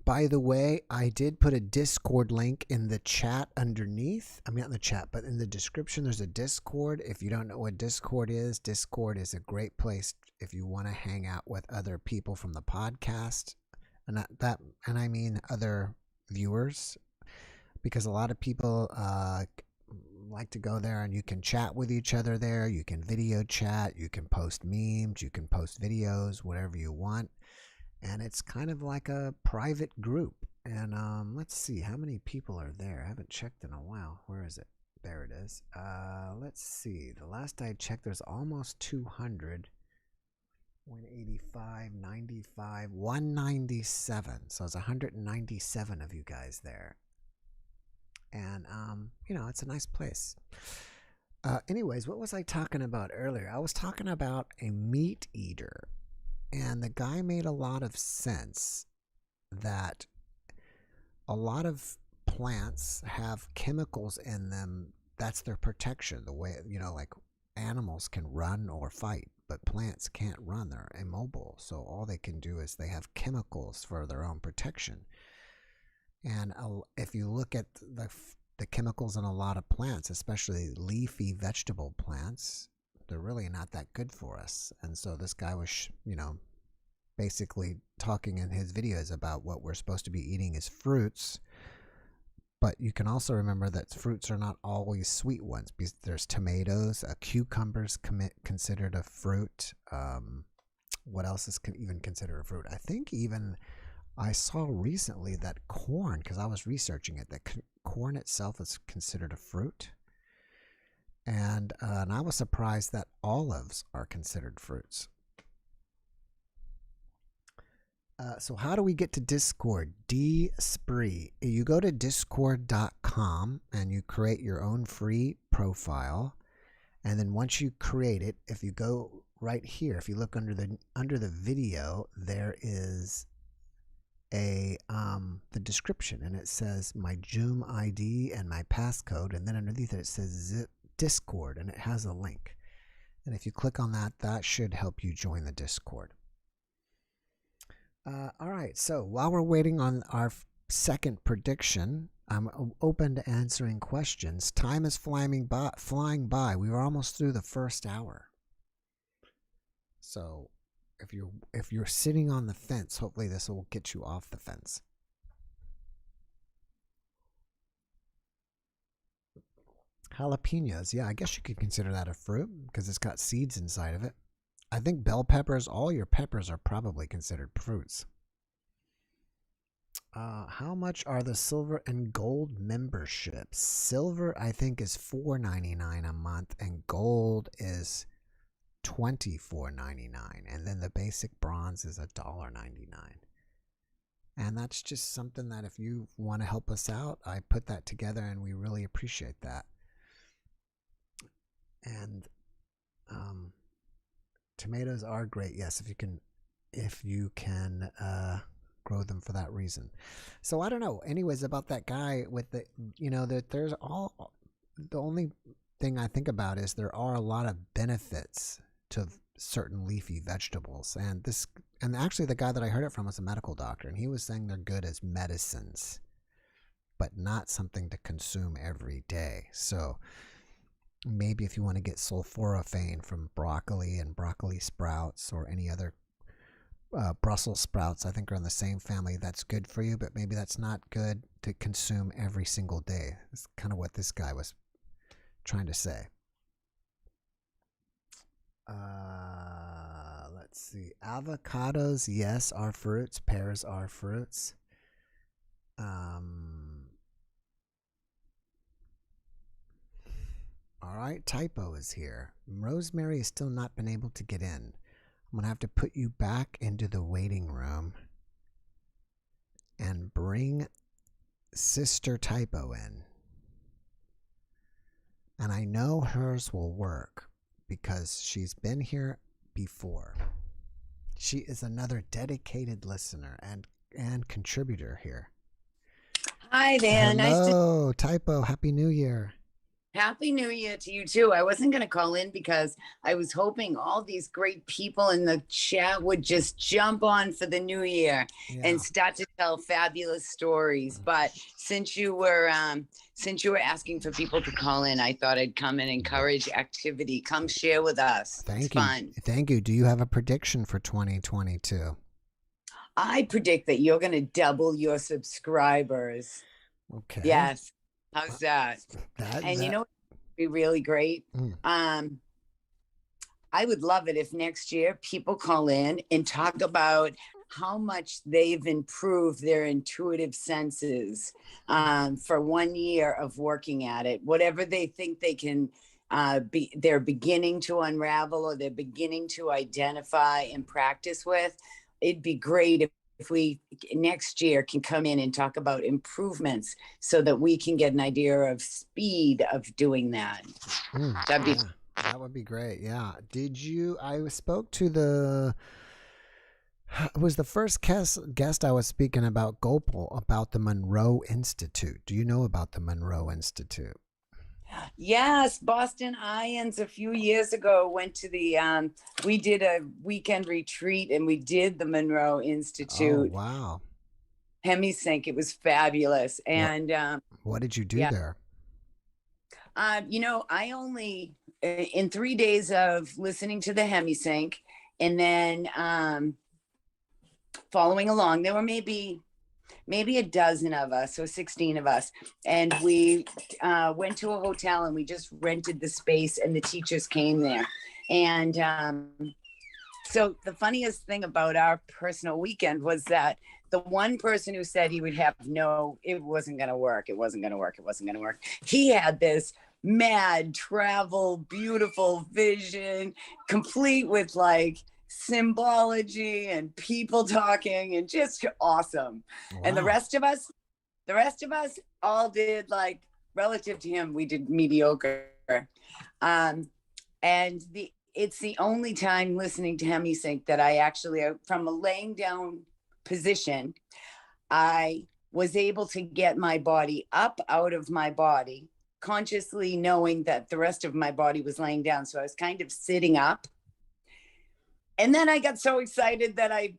By the way, I did put a Discord link in the chat underneath. I mean, not in the chat, but in the description, there's a Discord. If you don't know what Discord is a great place if you want to hang out with other people from the podcast, and I mean other viewers, because a lot of people like to go there and you can chat with each other there. You can video chat, you can post memes, you can post videos, whatever you want. and it's kind of like a private group. And let's see how many people are there. I haven't checked in a while. Where is it? There it is. Let's see. The last I checked, there's almost 200. 185, 95, 197. So it's 197 of you guys there. And, you know, it's a nice place. Anyways, what was I talking about earlier? I was talking about a meat eater. And the guy made a lot of sense that a lot of plants have chemicals in them. That's their protection. The way, you know, like animals can run or fight, but plants can't run. They're immobile. So all they can do is they have chemicals for their own protection. And if you look at the chemicals in a lot of plants, especially leafy vegetable plants, they're really not that good for us. And so this guy was, you know, basically talking in his videos about what we're supposed to be eating is fruits. But you can also remember that fruits are not always sweet ones, because there's tomatoes, cucumbers considered a fruit. What else is even considered a fruit? I think even I saw recently that corn, because I was researching it, that corn itself is considered a fruit. And I was surprised that olives are considered fruits. So how do we get to Discord? D-Spree. You go to discord.com and you create your own free profile. And then once you create it, if you go right here, if you look under the video, there is the description, and it says my Zoom ID and my passcode, and then underneath it says Discord, and it has a link. And if you click on that, that should help you join the Discord. All right, so while we're waiting on our second prediction, I'm open to answering questions. Time is flying by. We were almost through the first hour. So if you're sitting on the fence, hopefully this will get you off the fence. Jalapenos, yeah, I guess you could consider that a fruit because it's got seeds inside of it. I think bell peppers, all your peppers are probably considered fruits. How much are the silver and gold memberships? Silver, I think, is $4.99 a month, and gold is $24.99, and then the basic bronze is $1.99. And that's just something that if you want to help us out, I put that together, and we really appreciate that. And tomatoes are great, yes, if you can grow them for that reason. So I don't know. Anyways, about that guy with the, you know, that there's all, the only thing I think about is there are a lot of benefits to certain leafy vegetables, and actually the guy that I heard it from was a medical doctor, and he was saying they're good as medicines, but not something to consume every day. So maybe if you want to get sulforaphane from broccoli and broccoli sprouts or any other Brussels sprouts, I think are in the same family, that's good for you, but maybe that's not good to consume every single day. That's kind of what this guy was trying to say. Let's see. Avocados, yes, are fruits. Pears are fruits. All right, Typo is here. Rosemary has still not been able to get in. I'm going to have to put you back into the waiting room and bring Sister Typo in. And I know hers will work because she's been here before. She is another dedicated listener and contributor here. Hi there. Hello, Typo. Happy New Year. Happy New Year to you too. I wasn't going to call in because I was hoping all these great people in the chat would just jump on for the new year and start to tell fabulous stories. But since you were asking for people to call in, I thought I'd come and encourage activity. Come share with us. Thank you. Fun. Thank you. Do you have a prediction for 2022? I predict that you're going to double your subscribers. Okay. Yes. How's that? You know, it'd be really great. I would love it if next year people call in and talk about how much they've improved their intuitive senses for 1 year of working at it. Whatever they think they can they're beginning to unravel, or they're beginning to identify and practice with. It'd be great if we next year can come in and talk about improvements so that we can get an idea of speed of doing that. That'd be that would be great. Yeah. I spoke to it was the first guest I was speaking about Gopal, about the Monroe Institute. Do you know about the Monroe Institute? Yes, Boston Ions a few years ago went to the we did a weekend retreat and we did the Monroe Institute. Oh, wow. Hemisync. It was fabulous. And what did you do there? You know, I only in 3 days of listening to the Hemisync and then following along, there were maybe a dozen of us, so 16 of us, and we went to a hotel and we just rented the space, and the teachers came there. And so the funniest thing about our personal weekend was that the one person who said he would have it wasn't going to work, he had this mad travel, beautiful vision, complete with like symbology and people talking, and just awesome. Wow. And the rest of us all did, like, relative to him, we did mediocre. And it's the only time listening to Hemisync that I actually, from a laying down position, I was able to get my body up out of my body, consciously knowing that the rest of my body was laying down. So I was kind of sitting up. And then I got so excited that I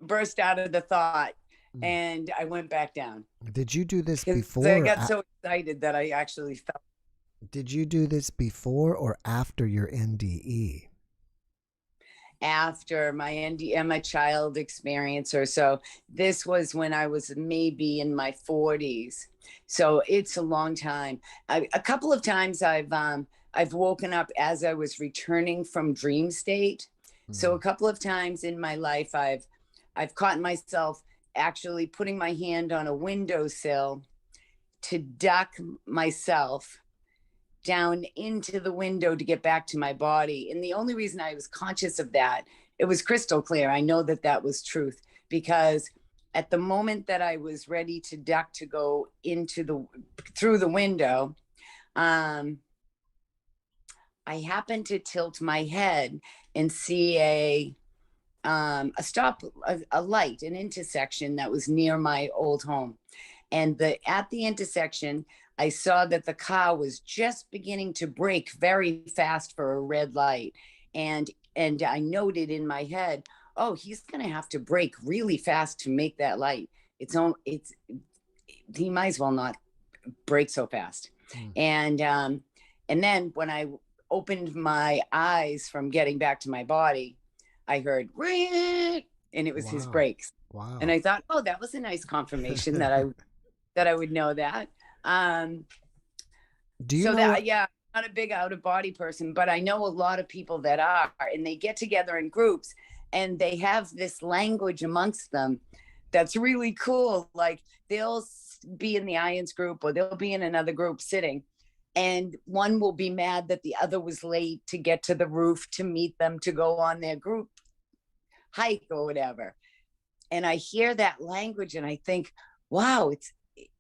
burst out of the thought and I went back down. Did you do this before? I got so excited that I actually felt. Did you do this before or after your NDE? After my NDE and my child experience, or so. This was when I was maybe in my 40s. So it's a long time. A couple of times I've woken up as I was returning from dream state. So a couple of times in my life, I've caught myself actually putting my hand on a windowsill to duck myself down into the window to get back to my body. And the only reason I was conscious of that, it was crystal clear. I know that that was truth, because at the moment that I was ready to duck to go through the window, I happened to tilt my head and see a light, an intersection that was near my old home. And at the intersection, I saw that the car was just beginning to brake very fast for a red light. And I noted in my head, oh, he's going to have to brake really fast to make that light. He might as well not brake so fast. And then when I opened my eyes from getting back to my body, I heard, and it was his brakes. Wow. And I thought, oh, that was a nice confirmation that I would know that. Do you know? Yeah, I'm not a big out of body person, but I know a lot of people that are, and they get together in groups and they have this language amongst them that's really cool. Like, they'll be in the Ions group, or they'll be in another group sitting, and one will be mad that the other was late to get to the roof to meet them to go on their group hike or whatever. And I hear that language and I think, wow,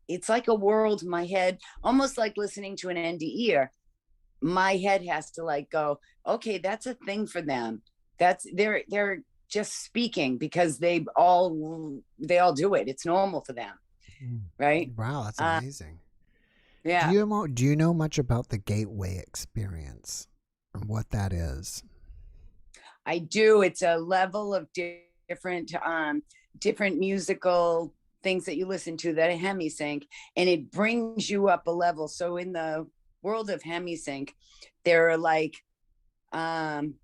it's like a world in my head, almost like listening to an NDE. My head has to like go, okay, that's a thing for them. They're just speaking because they all do it. It's normal for them. Right? Wow, that's amazing. Yeah. Do you know much about the gateway experience and what that is? I do. It's a level of different musical things that you listen to that Hemisync, and it brings you up a level. So in the world of Hemisync, there are like, when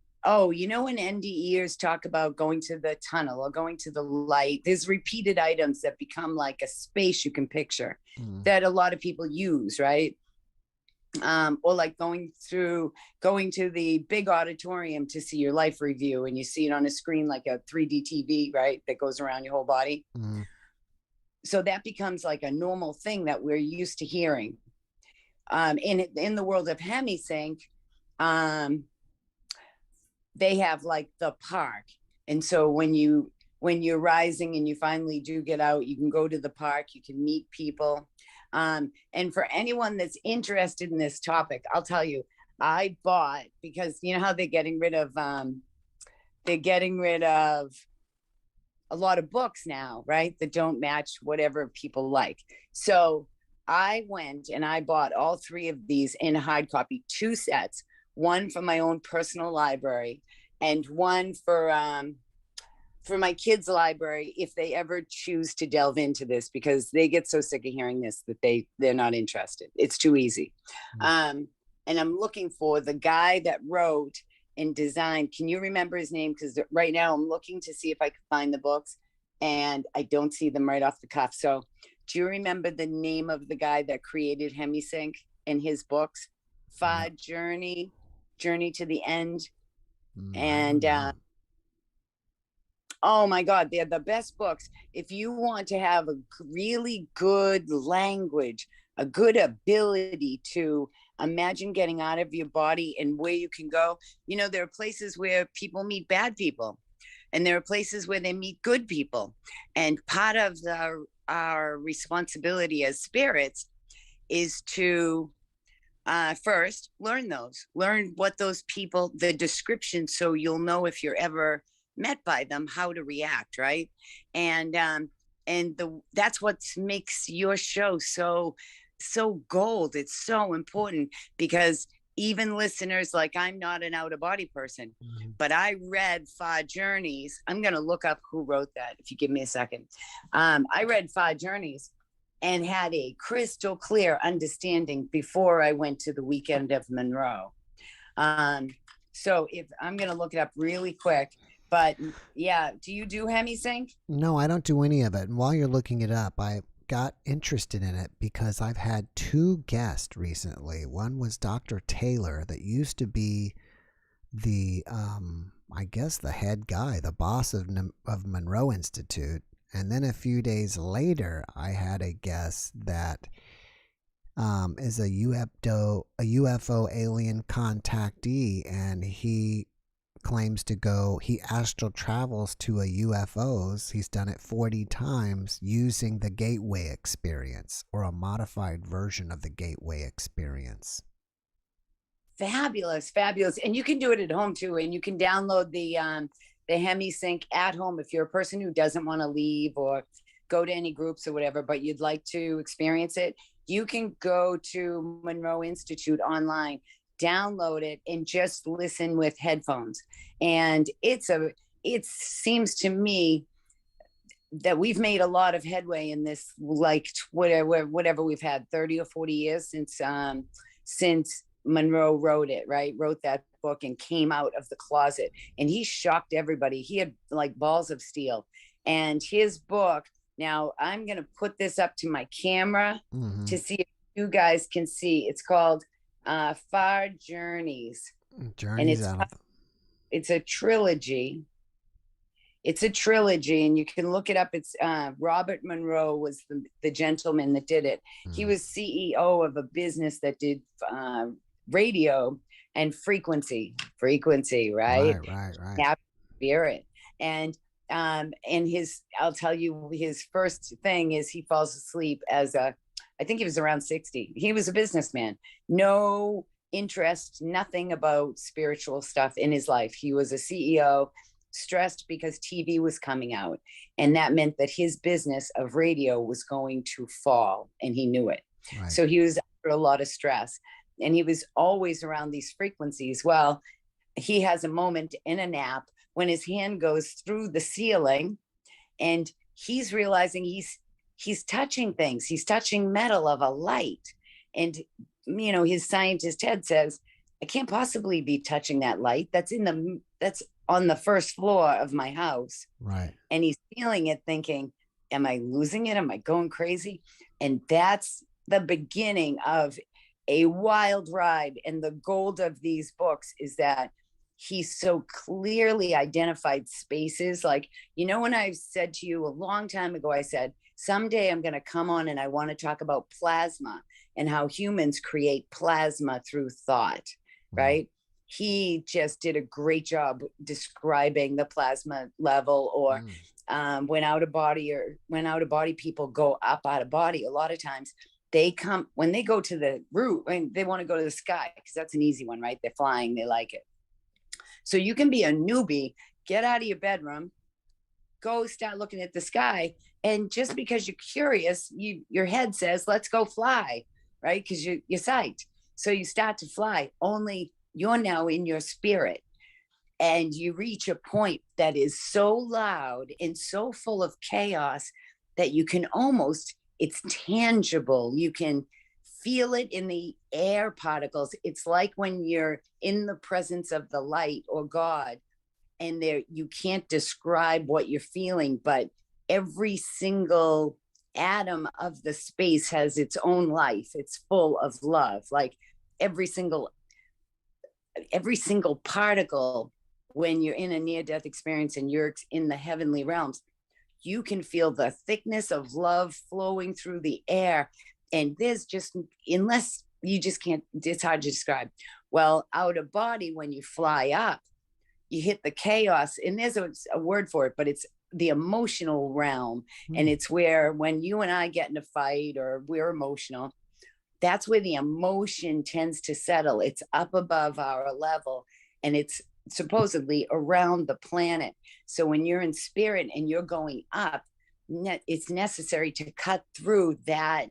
NDEs talk about going to the tunnel or going to the light, there's repeated items that become like a space you can picture that a lot of people use, right? or like going to the big auditorium to see your life review, and you see it on a screen like a 3D TV, right, that goes around your whole body. So that becomes like a normal thing that we're used to hearing. In the world of hemisync, they have like the park, and so when you're rising and you finally do get out, you can go to the park, you can meet people. And for anyone that's interested in this topic, I'll tell you, I bought, because you know how they're getting rid of a lot of books now, right, that don't match whatever people like. So I went and I bought all 3 of these in hard copy, 2 sets, one for my own personal library and one for my kids' library, if they ever choose to delve into this, because they get so sick of hearing this that they're not interested. It's too easy. And I'm looking for the guy that wrote and designed. Can you remember his name? Because right now I'm looking to see if I can find the books, and I don't see them right off the cuff. So do you remember the name of the guy that created Hemisync and his books? Far Journey to the End. And oh my God, they're the best books. If you want to have a really good language, a good ability to imagine getting out of your body and where you can go. You know, there are places where people meet bad people, and there are places where they meet good people. And part of our responsibility as spirits is to first learn what those people, the description, so you'll know if you're ever met by them, how to react, right? And that's what makes your show so gold. It's so important, because even listeners, like, I'm not an out-of-body person, but I read Far Journeys. I'm going to look up who wrote that, if you give me a second. I read Far Journeys and had a crystal clear understanding before I went to the weekend of Monroe. So if I'm going to look it up really quick, but yeah, do you do Hemisync? No, I don't do any of it. And while you're looking it up, I got interested in it because I've had 2 guests recently. One was Dr. Taylor, that used to be the, I guess, the head guy, the boss of Monroe Institute. And then a few days later, I had a guest that is a UFO alien contactee, and he claims to go, he astral travels to a UFOs. He's done it 40 times using the gateway experience, or a modified version of the gateway experience. Fabulous. And you can do it at home too. And you can download the Hemisync at home if you're a person who doesn't want to leave or go to any groups or whatever, but you'd like to experience it. You can go to Monroe Institute online, download it, and just listen with headphones. And it seems to me that we've made a lot of headway in this, like whatever we've had, 30 or 40 years since Monroe wrote that book and came out of the closet, and he shocked everybody. He had like balls of steel. And his book, now I'm going to put this up to my camera to see if you guys can see. It's called Far Journeys. And it's a trilogy. It's a trilogy, and you can look it up. It's Robert Monroe was the gentleman that did it. He was CEO of a business that did radio and frequency, right? Right. Spirit. And I'll tell you, his first thing is he falls asleep I think he was around 60. He was a businessman. No interest, nothing about spiritual stuff in his life. He was a CEO, stressed because TV was coming out. And that meant that his business of radio was going to fall, and he knew it. Right. So he was under a lot of stress, and he was always around these frequencies. Well, he has a moment in a nap when his hand goes through the ceiling, and he's realizing he's touching things. He's touching metal of a light. And, you know, his scientist head says, I can't possibly be touching that light. That's on the first floor of my house. Right. And he's feeling it, thinking, am I losing it? Am I going crazy? And that's the beginning of a wild ride. And the gold of these books is that he so clearly identified spaces. Like, you know, when I said to you a long time ago, I said, someday I'm going to come on and I want to talk about plasma and how humans create plasma through thought, right? He just did a great job describing the plasma level, or when out of body people go up out of body. A lot of times they come, when they go to the root, and they want to go to the sky, because that's an easy one, right? They're flying, they like it. So you can be a newbie, get out of your bedroom, go start looking at the sky. And just because you're curious, your head says, let's go fly, right? Because you're psyched. So you start to fly, only you're now in your spirit. And you reach a point that is so loud and so full of chaos that you can almost, it's tangible. You can feel it in the air particles. It's like when you're in the presence of the light or God, and there you can't describe what you're feeling, but every single atom of the space has its own life. It's full of love. Like every single particle, when you're in a near-death experience and you're in the heavenly realms, you can feel the thickness of love flowing through the air. And there's just, unless you just can't, it's hard to describe. Well, out of body, when you fly up, you hit the chaos, and there's a word for it, but it's the emotional realm. And it's where, when you and I get in a fight or we're emotional, that's where the emotion tends to settle. It's up above our level, and it's supposedly around the planet. So when you're in spirit and you're going up, it's necessary to cut through that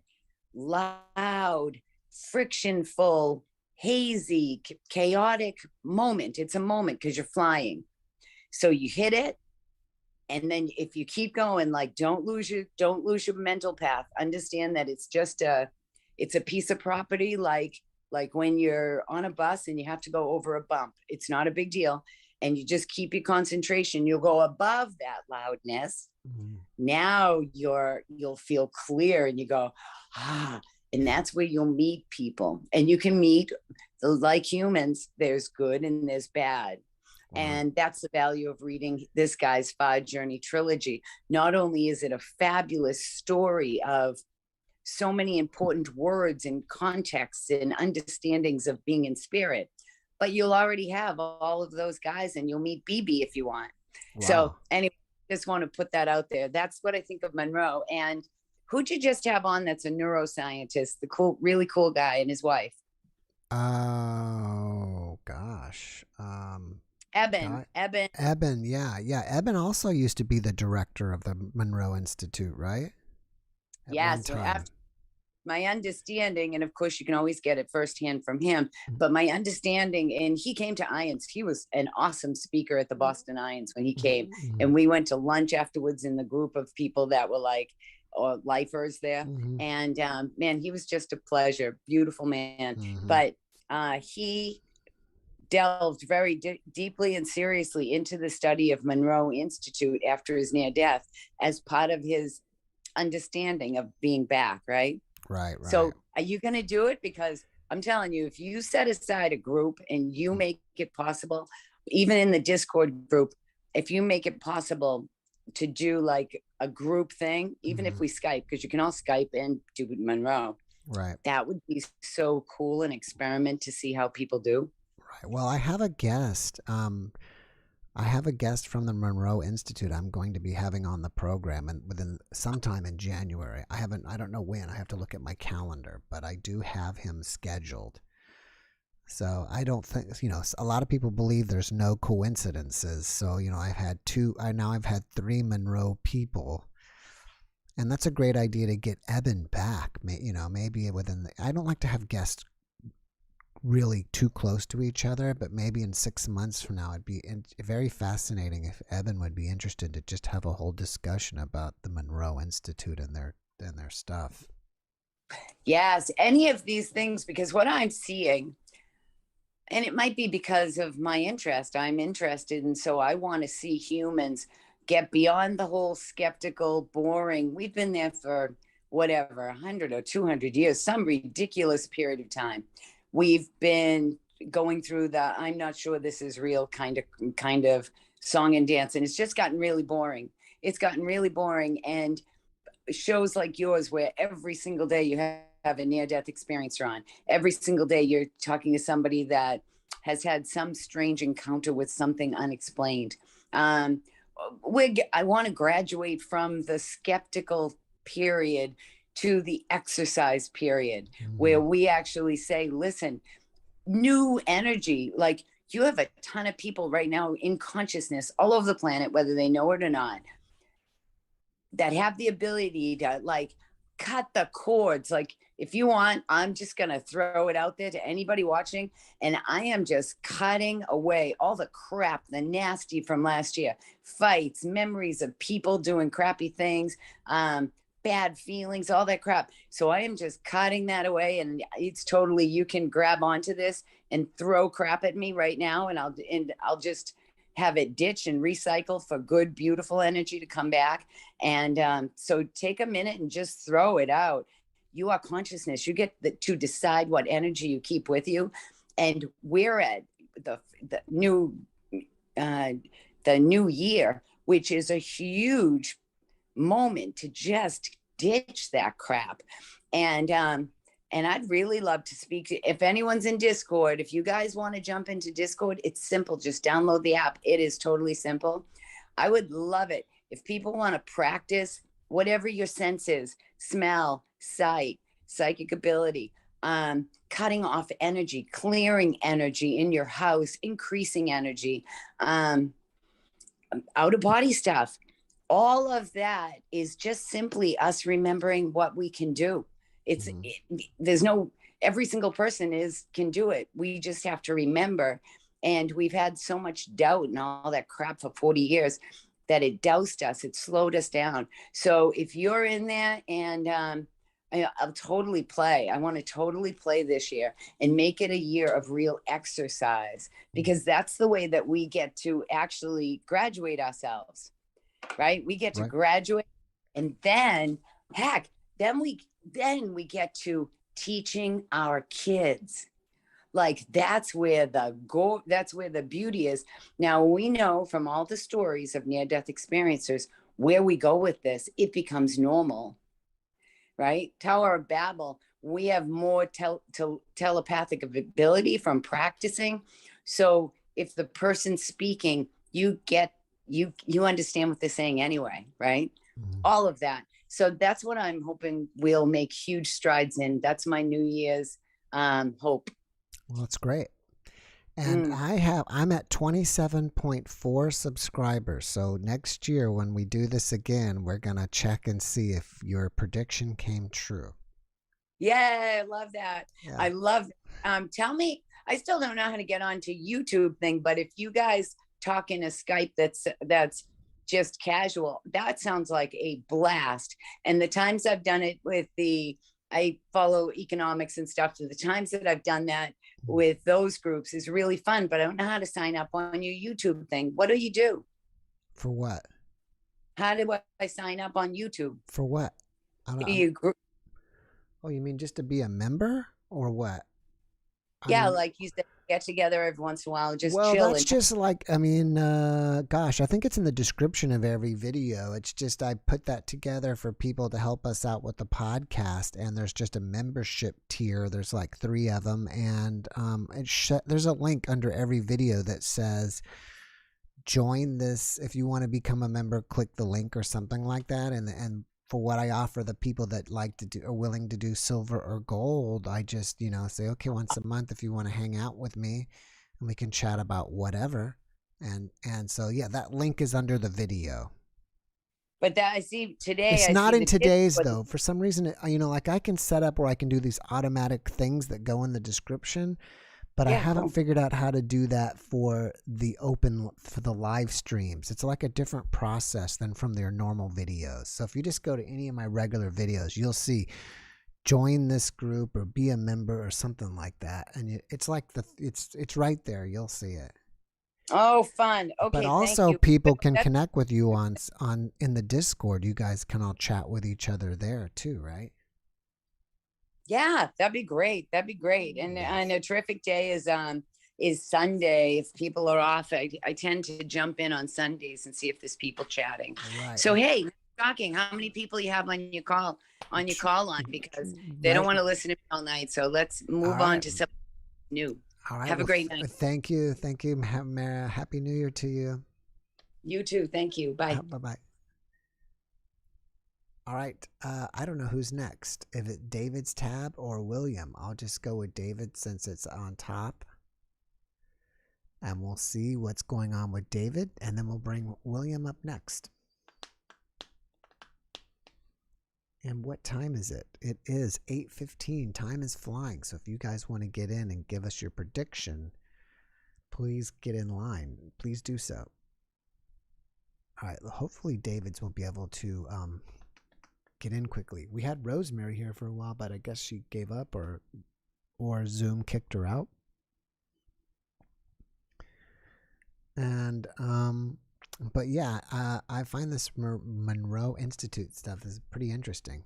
loud, frictionful, hazy, chaotic moment. It's a moment because you're flying. So you hit it. And then if you keep going, like, don't lose your mental path. Understand that it's just it's a piece of property, like when you're on a bus and you have to go over a bump. It's not a big deal. And you just keep your concentration. You'll go above that loudness. Now you'll feel clear, and you go, and that's where you'll meet people. And you can meet, like humans, there's good and there's bad. And that's the value of reading this guy's 5-journey trilogy. Not only is it a fabulous story of so many important words and contexts and understandings of being in spirit, but you'll already have all of those guys, and you'll meet BB if you want. So anyway, just want to put that out there. That's what I think of Monroe. And who'd you just have on that's a neuroscientist, the really cool guy, and his wife? Oh gosh. Eben. Yeah. Eben also used to be the director of the Monroe Institute, right? Yes. My understanding, and of course you can always get it firsthand from him, but my understanding, and he came to IONS. He was an awesome speaker at the Boston IONS when he came, and we went to lunch afterwards in the group of people that were like, or lifers there. And man, he was just a pleasure. Beautiful man. But he delved very deeply and seriously into the study of Monroe Institute after his near death as part of his understanding of being back, right? Right. So are you going to do it? Because I'm telling you, if you set aside a group and you make it possible, even in the Discord group, if you make it possible to do like a group thing, even if we Skype, because you can all Skype and do Monroe, right? That would be so cool, an experiment to see how people do. Right. Well, I have a guest. I have a guest from the Monroe Institute I'm going to be having on the program, and within sometime in January. I don't know when. I have to look at my calendar, but I do have him scheduled. So I don't think, a lot of people believe there's no coincidences. So, I've had 3 Monroe people, and that's a great idea to get Eben back. Maybe I don't like to have guests really too close to each other, but maybe in 6 months from now, it'd be very fascinating if Eben would be interested to just have a whole discussion about the Monroe Institute and their stuff. Yes, any of these things, because what I'm seeing, and it might be because of my interest, I'm interested, and so I want to see humans get beyond the whole skeptical, boring. We've been there for whatever, 100 or 200 years, some ridiculous period of time. We've been going through the I'm not sure this is real kind of song and dance, and it's just gotten really boring. It's gotten really boring, and shows like yours where every single day you have a near-death experience on. Every single day you're talking to somebody that has had some strange encounter with something unexplained. I want to graduate from the skeptical period to the exercise period, where we actually say, listen, new energy, like you have a ton of people right now in consciousness all over the planet, whether they know it or not, that have the ability to like cut the cords. Like if you want, I'm just going to throw it out there to anybody watching. And I am just cutting away all the crap, the nasty from last year, fights, memories of people doing crappy things, bad feelings, all that crap. So I am just cutting that away. And it's totally, you can grab onto this and throw crap at me right now. And I'll just have it ditch and recycle for good, beautiful energy to come back. And so take a minute and just throw it out. You are consciousness. You get to decide what energy you keep with you. And we're at the new year, which is a huge moment to just ditch that crap. And I'd really love to speak to, if anyone's in Discord, if you guys want to jump into Discord, it's simple. Just download the app. It is totally simple. I would love it if people want to practice whatever your sense is, smell, sight, psychic ability, cutting off energy, clearing energy in your house, increasing energy, out of body stuff. All of that is just simply us remembering what we can do. There's no, every single person can do it. We just have to remember. And we've had so much doubt and all that crap for 40 years that it doused us. It slowed us down. So if you're in there, and I'll totally play. I want to totally play this year and make it a year of real exercise, because that's the way that we get to actually graduate ourselves, right? We get to graduate, and then then we get to teaching our kids. Like that's where the beauty is. Now we know from all the stories of near-death experiencers where we go with this, it becomes normal, right? Tower of Babel, we have more telepathic ability from practicing. So if the person's speaking, you understand what they're saying anyway, right? All of that. So that's what I'm hoping we'll make huge strides in. That's my New Year's hope. Well, that's great. And I'm at 27.4 subscribers. So next year when we do this again, we're going to check and see if your prediction came true. Yeah, I love that. Yeah. I love tell me, I still don't know how to get onto YouTube thing, but if you guys talk in a Skype that's just casual, that sounds like a blast. And the times I've done it with I follow economics and stuff. So the times that I've done that with those groups is really fun, but I don't know how to sign up on your YouTube thing. What do you do? For what? How do I sign up on YouTube? For what? Do you Oh, you mean just to be a member or what? Yeah, like you said, get together every once in a while, just well, chill. That's just like, I mean, gosh, I think it's in the description of every video. It's just I put that together for people to help us out with the podcast, and there's just a membership tier. There's like 3 of them, and there's a link under every video that says join this. If you want to become a member, click the link or something like that, and for what I offer the people that like to do, are willing to do silver or gold, I just, say, okay, once a month, if you want to hang out with me and we can chat about whatever. And so, yeah, that link is under the video. But that I see today. It's not in today's though. For some reason, like I can set up where I can do these automatic things that go in the description, but I haven't figured out how to do that for the live streams. It's like a different process than from their normal videos. So if you just go to any of my regular videos, you'll see join this group or be a member or something like that. And it's like it's right there. You'll see it. Oh, fun. Okay, But thank also you. people can connect with you on in the Discord. You guys can all chat with each other there too, right? Yeah, that'd be great. That'd be great. And a terrific day is Sunday. If people are off, I tend to jump in on Sundays and see if there's people chatting. Right. So hey, shocking how many people you have on your call line, because they don't want to listen to me all night. So let's move on to something new. All right. Have a great night. Thank you. Thank you, Mara. Happy New Year to you. You too. Thank you. Bye. Bye-bye. All right. I don't know who's next. If it's David's tab or William. I'll just go with David since it's on top. And we'll see what's going on with David. And then we'll bring William up next. And what time is it? It is 8:15. Time is flying. So if you guys want to get in and give us your prediction, please get in line. Please do so. All right. Hopefully David's will be able to get in quickly. We had Rosemary here for a while, but I guess she gave up or Zoom kicked her out. And but yeah, I find this Monroe Institute stuff is pretty interesting.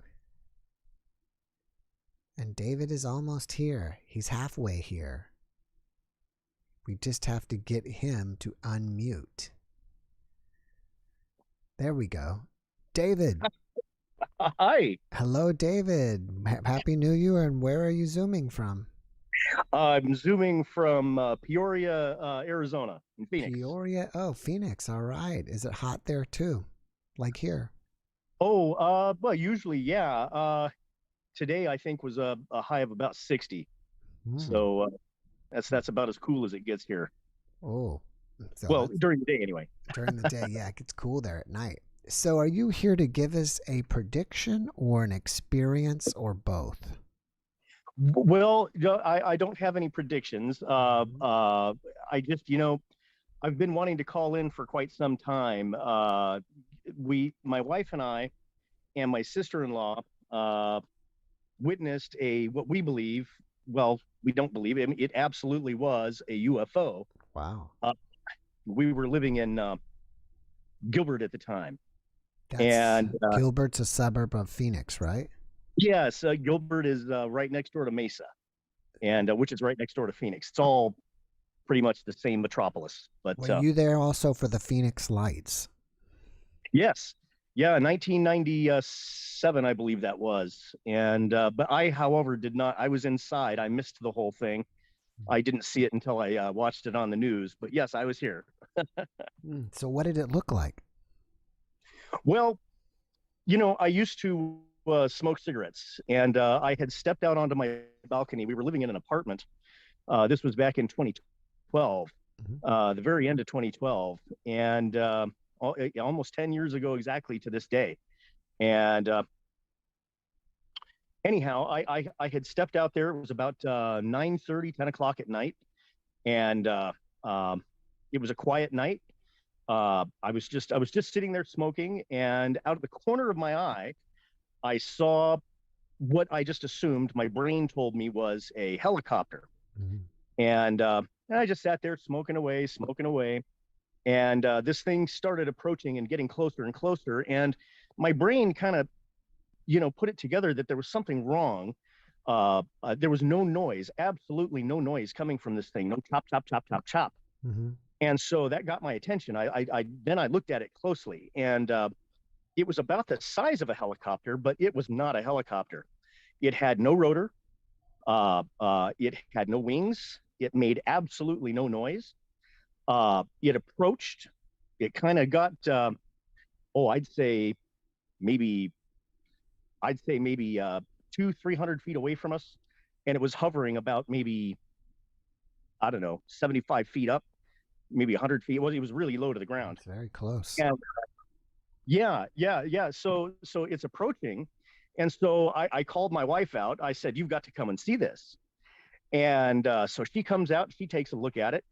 And David is almost here. He's halfway here. We just have to get him to unmute. There we go. David. Hi. Hello, David. Happy New Year. And where are you Zooming from? I'm Zooming from Peoria, Arizona, in Phoenix. Peoria? Oh, Phoenix. All right. Is it hot there too? Like here? Oh, well, usually, yeah. Today, I think, was a high of about 60. So that's about as cool as it gets here. Oh. So well, during the day, anyway. During the day, yeah. It gets cool there at night. So are you here to give us a prediction or an experience or both? Well, I don't have any predictions. I just, I've been wanting to call in for quite some time. My wife and I and my sister-in-law witnessed what we believe, well, we don't believe it. It absolutely was a UFO. Wow. We were living in Gilbert at the time. And Gilbert's a suburb of Phoenix, right? Yes, Gilbert is right next door to Mesa, and which is right next door to Phoenix. It's all pretty much the same metropolis. But were you there also for the Phoenix Lights? Yes, yeah, 1997, I believe that was. And but I, however, did not. I was inside. I missed the whole thing. I didn't see it until I watched it on the news. But yes, I was here. So what did it look like? Well, I used to smoke cigarettes, and I had stepped out onto my balcony. We were living in an apartment. This was back in 2012, the very end of 2012, and almost 10 years ago exactly to this day. And anyhow, I had stepped out there. It was about 9:30, 10 o'clock at night, and it was a quiet night. I was just sitting there smoking, and out of the corner of my eye, I saw what I just assumed, my brain told me, was a helicopter. And I just sat there smoking away. And this thing started approaching and getting closer and closer. And my brain kind of, put it together that there was something wrong. There was no noise, absolutely no noise coming from this thing. No chop, chop, chop, chop, chop. And so that got my attention. Then I looked at it closely, and it was about the size of a helicopter, but it was not a helicopter. It had no rotor. It had no wings. It made absolutely no noise. It approached. It kind of got, I'd say maybe 200-300 feet away from us. And it was hovering about maybe, I don't know, 75 feet up, maybe 100 feet. It was really low to the ground. It's very close. And, yeah. So it's approaching. And so I called my wife out. I said, "You've got to come and see this." And so she comes out, she takes a look at it,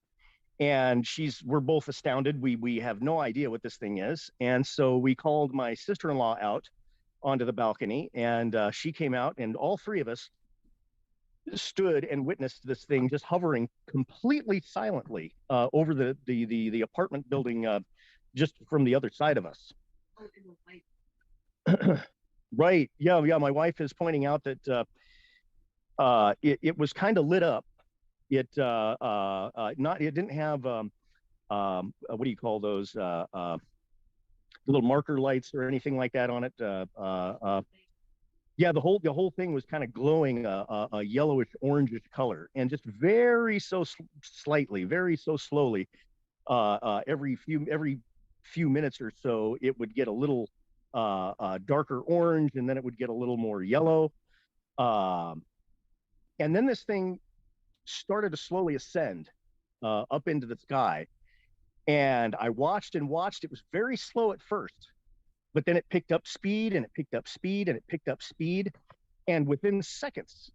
and we're both astounded. We have no idea what this thing is. And so we called my sister-in-law out onto the balcony, and she came out, and all three of us stood and witnessed this thing just hovering completely silently over the apartment building just from the other side of us. Right. Yeah. My wife is pointing out that it was kind of lit up. It didn't have what do you call those little marker lights or anything like that on it. Yeah, the whole thing was kind of glowing a yellowish orangish color, and just very slightly, very so slowly, every few minutes or so, it would get a little darker orange, and then it would get a little more yellow, and then this thing started to slowly ascend up into the sky, and I watched and watched. It was very slow at first, but then it picked up speed, and it picked up speed, and it picked up speed, and within seconds,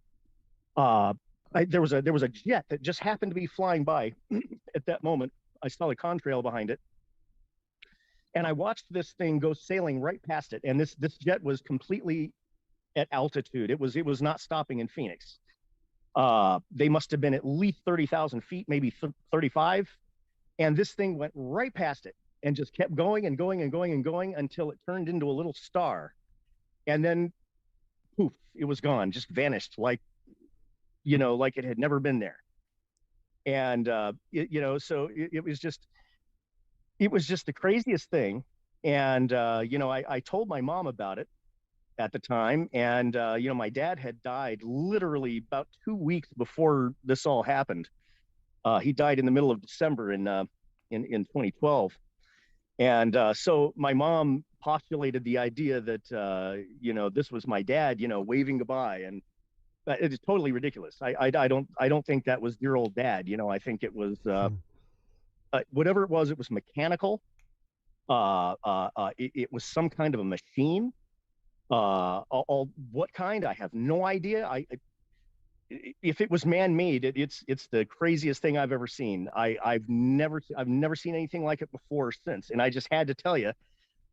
there was a jet that just happened to be flying by at that moment. I saw the contrail behind it, and I watched this thing go sailing right past it. And this jet was completely at altitude. It was not stopping in Phoenix. They must have been at least 30,000 feet, maybe 35, and this thing went right past it and just kept going and going and going and going until it turned into a little star. And then poof, it was gone, just vanished, like it had never been there. And so it was just the craziest thing. And I told my mom about it at the time, and my dad had died literally about 2 weeks before this all happened. He died in the middle of December in 2012. And so my mom postulated the idea that, this was my dad, waving goodbye. And it is totally ridiculous. I don't think that was dear old dad. I think it was whatever it was mechanical. It was some kind of a machine. What kind? I have no idea. If it was man-made, it's the craziest thing I've ever seen. I've never seen anything like it before or since. And I just had to tell you,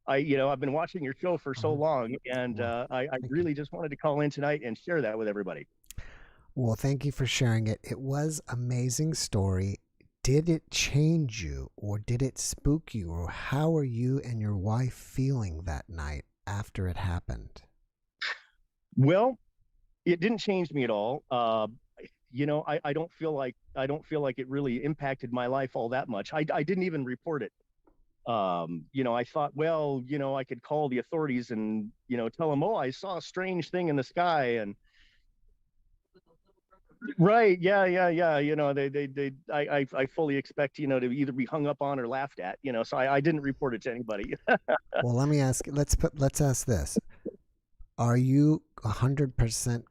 I've been watching your show for so long, and I really just wanted to call in tonight and share that with everybody. Well, thank you for sharing it. It was an amazing story. Did it change you, or did it spook you, or how are you and your wife feeling that night after it happened? Well, it didn't change me at all. I don't feel like it really impacted my life all that much. I didn't even report it. I thought, well, I could call the authorities and tell them, oh, I saw a strange thing in the sky. And right, yeah. I fully expect to either be hung up on or laughed at. So I didn't report it to anybody. Well, let me ask. Let's ask this. Are you 100%?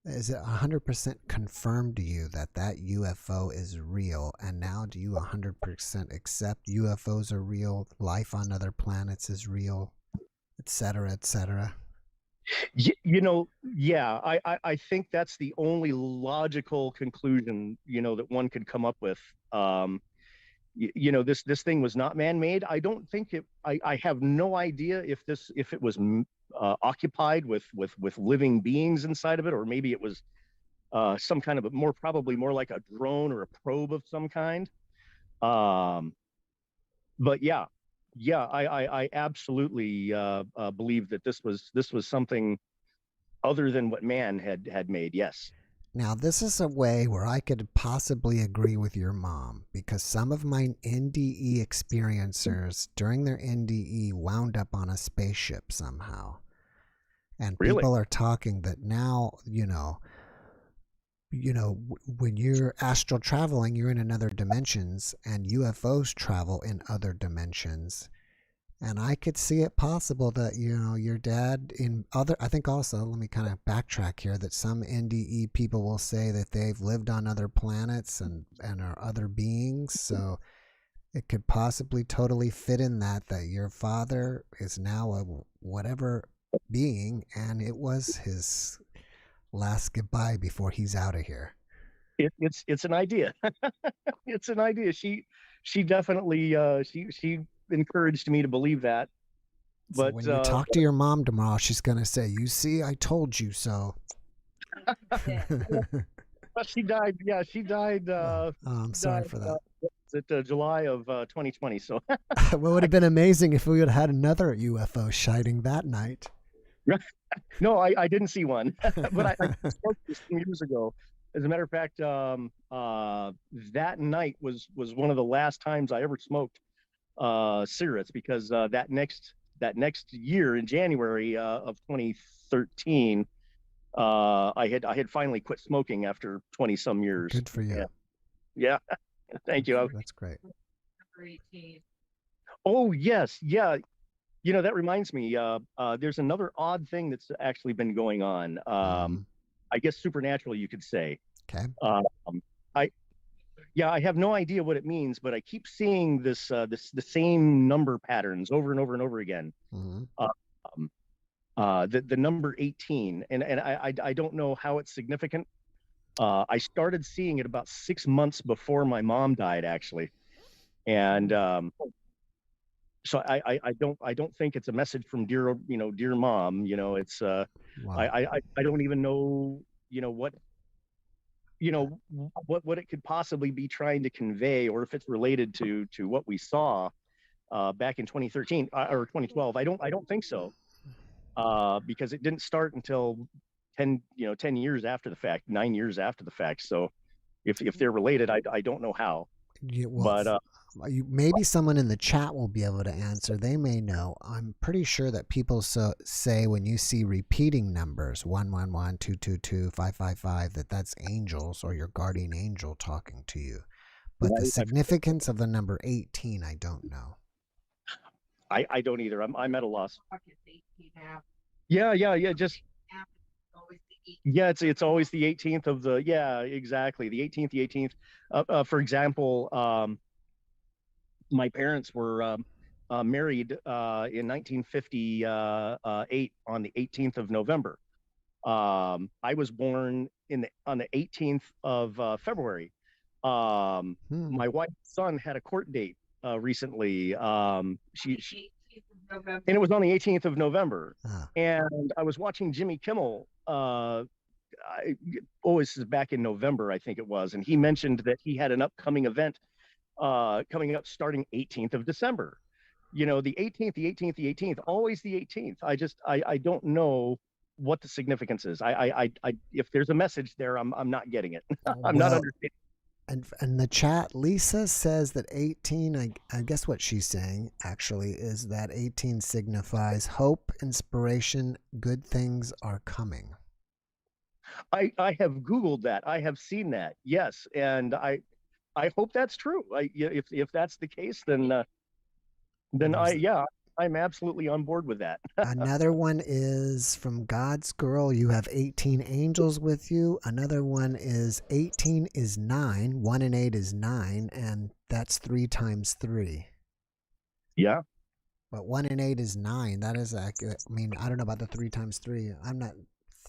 Is it 100% confirmed to you that UFO is real? And now do you 100% accept UFOs are real, life on other planets is real, et cetera, et cetera? Yeah, I think that's the only logical conclusion, that one could come up with. This thing was not man-made. I don't think it. I have no idea if it was occupied with living beings inside of it, or maybe it was some kind of probably more like a drone or a probe of some kind. But yeah, I absolutely believe that this was something other than what man had made. Yes. Now, this is a way where I could possibly agree with your mom, because some of my NDE experiencers during their NDE wound up on a spaceship somehow. And really? People are talking that now, when you're astral traveling, you're in another dimensions, and UFOs travel in other dimensions. And I could see it possible that, your dad I think also, let me kind of backtrack here, that some NDE people will say that they've lived on other planets and are other beings. So it could possibly totally fit in that your father is now a whatever being, and it was his last goodbye before he's out of here. It's an idea. It's an idea. She definitely, she encouraged me to believe that, So but when you talk to your mom tomorrow, she's gonna say, "You see, I told you so." she died. Yeah, she died. I'm sorry for that. July of 2020. So What would have been amazing if we would have had another UFO sighting that night. no, I didn't see one, but I smoked this some years ago. As a matter of fact, that night was one of the last times I ever smoked cigarettes, because that next year in January of 2013, I had finally quit smoking after 20 some years. Good for you. Yeah. Thank you. That's great. Oh yes, yeah. You know, that reminds me. There's another odd thing that's actually been going on. I guess supernatural, you could say. Okay. I have no idea what it means, but I keep seeing the same number patterns over and over and over again. The number 18, and I don't know how it's significant. I started seeing it about 6 months before my mom died, actually, and so I don't think it's a message from dear mom. It's Wow. I don't even know what what it could possibly be trying to convey, or if it's related to what we saw back in 2013 or 2012. I don't think so, because it didn't start until 10 years after the fact, 9 years after the fact. So if they're related, I don't know how. Yeah, well, but maybe someone in the chat will be able to answer. They may know. I'm pretty sure that people say when you see repeating numbers 111, 222, 555, that's angels or your guardian angel talking to you. But the significance of the number 18, I don't know. I don't either. I'm at a loss. Yeah. Just it's always the 18th of the exactly, the 18th. For example, my parents were married in 1958 on the 18th of November. I was born on the 18th of February. My wife's son had a court date recently. And it was on the 18th of November. And I was watching Jimmy Kimmel. This is back in November, I think it was. And he mentioned that he had an upcoming event coming up starting 18th of December. The 18th, always the 18th. I don't know what the significance is. I if there's a message there, I'm not getting it. I'm not understanding. And the chat, Lisa says that 18, I guess what she's saying actually is that 18 signifies hope, inspiration, good things are coming. I have Googled that. I have seen that. Yes. And I hope that's true. If that's the case, then I'm absolutely on board with that. Another one is from God's Girl. You have 18 angels with you. Another one is 18 is 9. 1 and 8 is 9. And that's 3 times 3. Yeah. But 1 and 8 is 9. That is accurate. I mean, I don't know about the 3 times 3. I'm not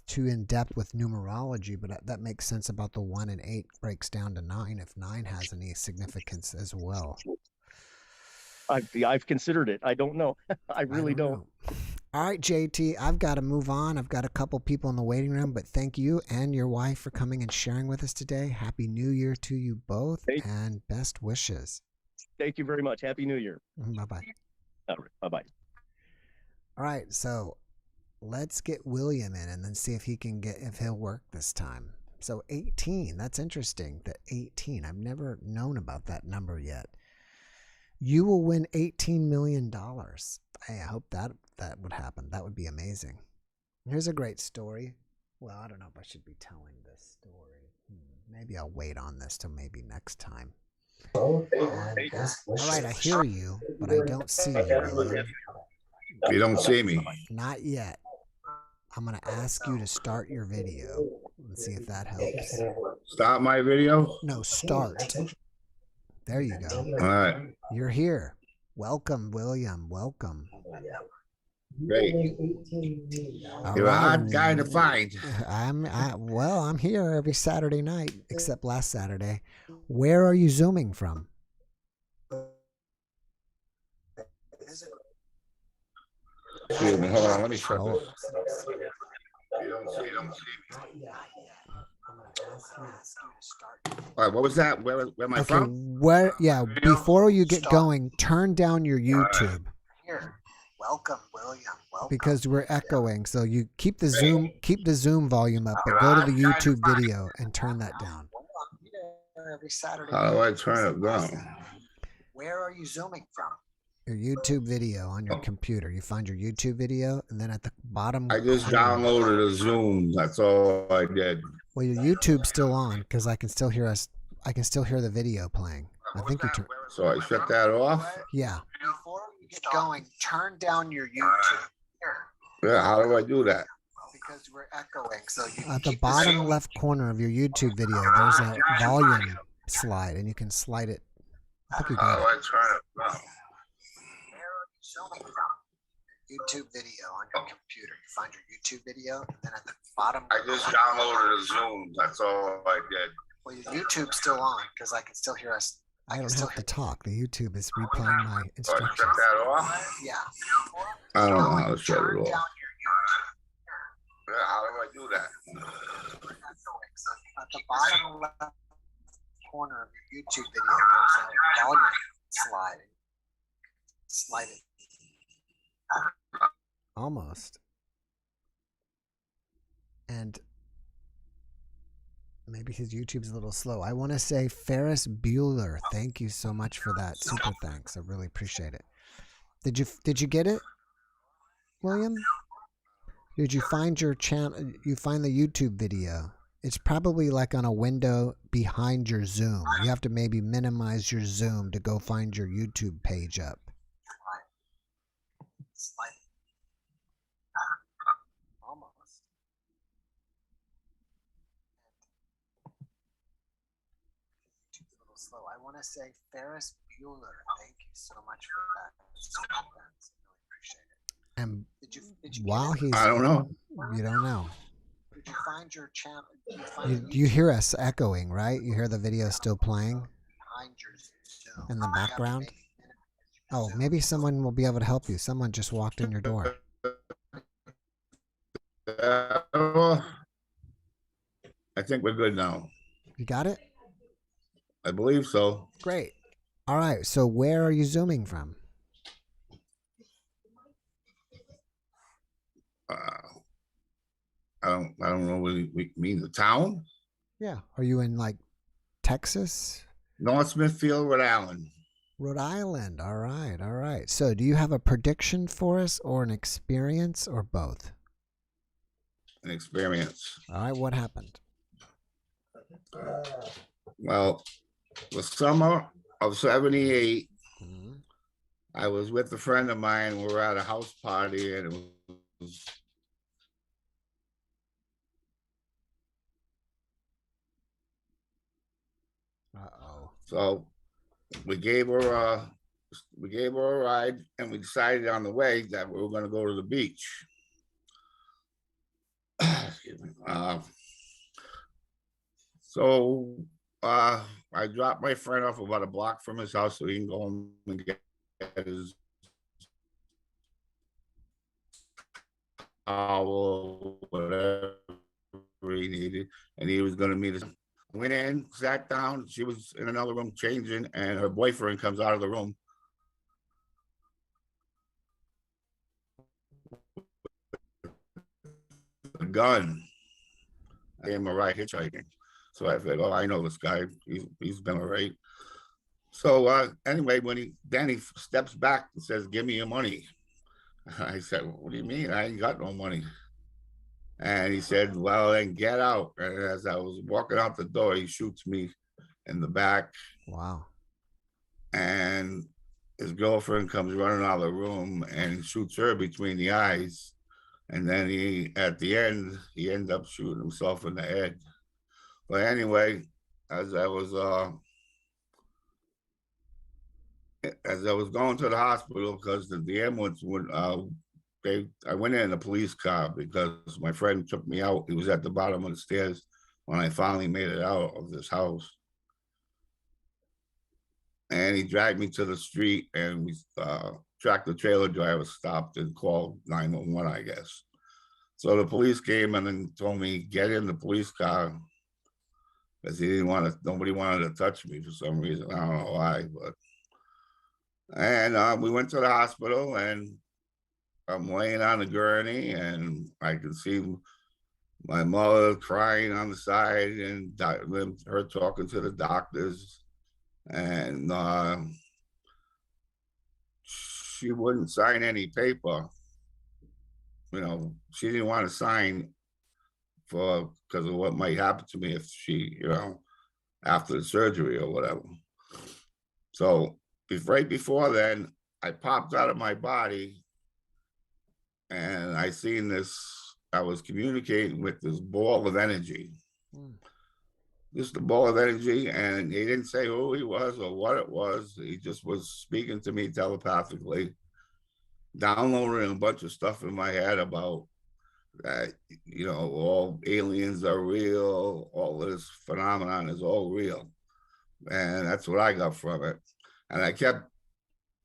too in depth with numerology, but that makes sense about the 1 and 8 breaks down to 9 if 9 has any significance as well. I've considered it. I don't know. I really don't. All right, JT, I've got to move on. I've got a couple people in the waiting room, but thank you and your wife for coming and sharing with us today. Happy New Year to you both, and best wishes. Thank you very much. Happy New Year. Bye-bye. All right. Bye-bye. All right, so let's get William in and then see if he'll work this time. So 18, that's interesting. The 18, I've never known about that number yet. You will win $18 million. Hey, I hope that would happen. That would be amazing. Here's a great story. Well, I don't know if I should be telling this story. Maybe I'll wait on this till maybe next time. All right, I hear you, but I don't see you. You don't see me? Not yet. I'm going to ask you to start your video and see if that helps. Start my video? No, start. There you go. All right. You're here. Welcome, William. Welcome. Great. You're a hard guy to find. I'm here every Saturday night, except last Saturday. Where are you Zooming from? Excuse me, hold on, let me shut Oh. this. You don't see me. All right, what was that? Where am I Okay, from? where? Yeah, before you get going, turn down your YouTube Here, welcome, William. Welcome. because we're echoing. So you keep the Zoom volume up, but go to the YouTube video and turn that down. Every Saturday. How do I turn it down? Where are you zooming from? Your YouTube video on your computer. You find your YouTube video, and then at the bottom. I just downloaded a Zoom. That's all I did. Well, your YouTube's still on because I can still hear us. I can still hear the video playing. I think you turn. So I shut that off. Yeah. Before you get going, turn down your YouTube. Here, Yeah, how do I do that? because we're echoing. So you At the bottom left corner of your YouTube video, there's a volume slide, and you can slide it. I think you How got do it. I turn it down? zooming from YouTube video on your computer. You find your YouTube video, and then at the bottom. I just downloaded a Zoom. That's all I did. Well, your YouTube's still on because I can still hear us. I don't can still have to talk. The YouTube is replaying my So I instructions. shut that off? Yeah. I don't know how to shut Turn it down off. your YouTube. Yeah, how do I do that? At the bottom left corner of your YouTube video, there's a volume slide. Slide it. Almost. And maybe his YouTube's a little slow. I want to say Ferris Bueller. Thank you so much for that. Super thanks. I really appreciate it. Did you get it, William? Did you find your channel? You find the YouTube video. It's probably like on a window behind your Zoom. You have to maybe minimize your Zoom to go find your YouTube page up. Slide it. Almost. YouTube's a little slow. I want to say Ferris Bueller. Thank you so much for that. I really appreciate it. And Did you while get it? he's, I don't know. you don't know. Did you find your channel? Did you find You hear us echoing, right? You hear the video still playing behind your Zoom in the You have to background? maybe minimize your Oh, Zoom. maybe someone will be able to help you. Someone just walked in your door. I think we're good now. You got it? I believe so. Great. All right. So where are you zooming from? I don't know what we mean. The town? Yeah. Are you in like Texas? North Smithfield, Rhode Island. Rhode Island. All right. All right. So do you have a prediction for us or an experience or both? An experience. All right. What happened? Well, the summer of '78, Mhm. I was with a friend of mine. We were at a house party, and it was Uh-oh. so we gave her a ride, and we decided on the way that we were going to go to the beach. Excuse me. So I dropped my friend off about a block from his house so he can go home and get his towel, whatever he needed, and he was going to meet us. Went in, sat down. She was in another room changing, and her boyfriend comes out of the room. A gun. I gave him a ride hitchhiking. So I said, oh, I know this guy. He's been all right. So anyway, when he steps back and says, give me your money. I said, what do you mean? I ain't got no money. And he said, well, then get out. And as I was walking out the door, he shoots me in the back. Wow. And his girlfriend comes running out of the room and shoots her between the eyes. And then at the end, he ended up shooting himself in the head. But anyway, as I was going to the hospital, because the ambulance would, I went in a police car because my friend took me out. He was at the bottom of the stairs when I finally made it out of this house. And he dragged me to the street, and we tractor trailer driver stopped and called 911, I guess. So the police came and then told me, get in the police car, because he didn't want to, nobody wanted to touch me for some reason. I don't know why, but. And we went to the hospital, and I'm laying on the gurney, and I can see my mother crying on the side, and her talking to the doctors, and she wouldn't sign any paper. You know, she didn't want to sign because of what might happen to me if she, you know, after the surgery or whatever. So right before then, I popped out of my body, and I seen this. I was communicating with this ball of energy. Just a ball of energy, and he didn't say who he was or what it was. He just was speaking to me telepathically, downloading a bunch of stuff in my head about that, you know, all aliens are real, all this phenomenon is all real. And that's what I got from it. And I kept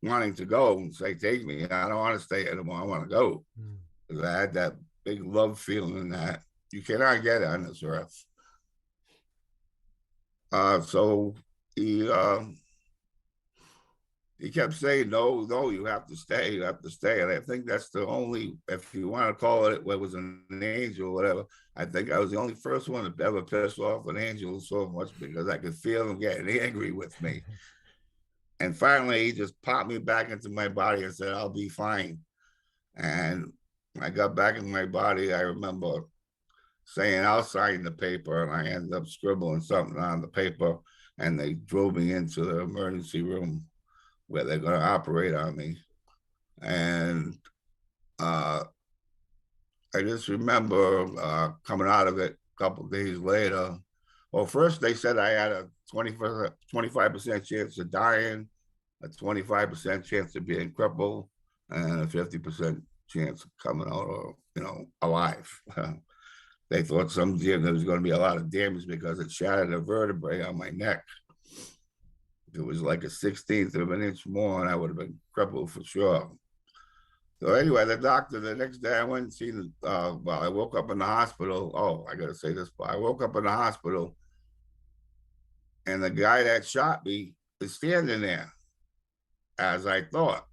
wanting to go and say, take me. I don't want to stay anymore. I want to go. Because I had that big love feeling that you cannot get on this earth. So he kept saying, no, you have to stay, you have to stay. And I think that's the only, if you want to call it, what was an angel or whatever, I think I was the only first one to ever piss off an angel so much, because I could feel him getting angry with me. And finally, he just popped me back into my body and said, I'll be fine. And when I got back in my body, I remember saying, I'll sign the paper. And I ended up scribbling something on the paper, and they drove me into the emergency room where they're going to operate on me. And I just remember coming out of it a couple of days later. Well, first they said I had a 25% chance of dying, a 25% chance of being crippled, and a 50% chance of coming out, or, you know, alive. They thought there was going to be a lot of damage because it shattered a vertebrae on my neck. If it was like a 16th of an inch more, and I would have been crippled for sure. So anyway, the doctor, the next day I went and seen, well, I woke up in the hospital. Oh, I got to say this, but I woke up in the hospital, and the guy that shot me is standing there, as I thought.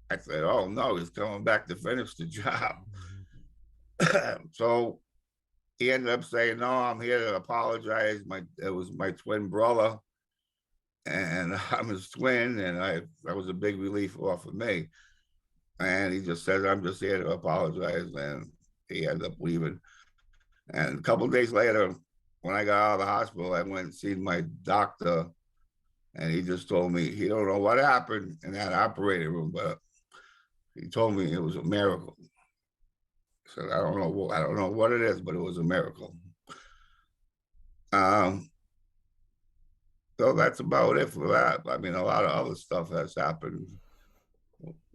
I said, oh no, he's coming back to finish the job. So he ended up saying, no, I'm here to apologize. It was my twin brother, and I'm his twin, and that was a big relief off of me. And he just says, I'm just here to apologize, and he ended up leaving. And a couple of days later, when I got out of the hospital, I went and seen my doctor, and he just told me he don't know what happened in that operating room, but he told me it was a miracle. I said, I don't know what it is, but it was a miracle. So that's about it for that. I mean, a lot of other stuff has happened.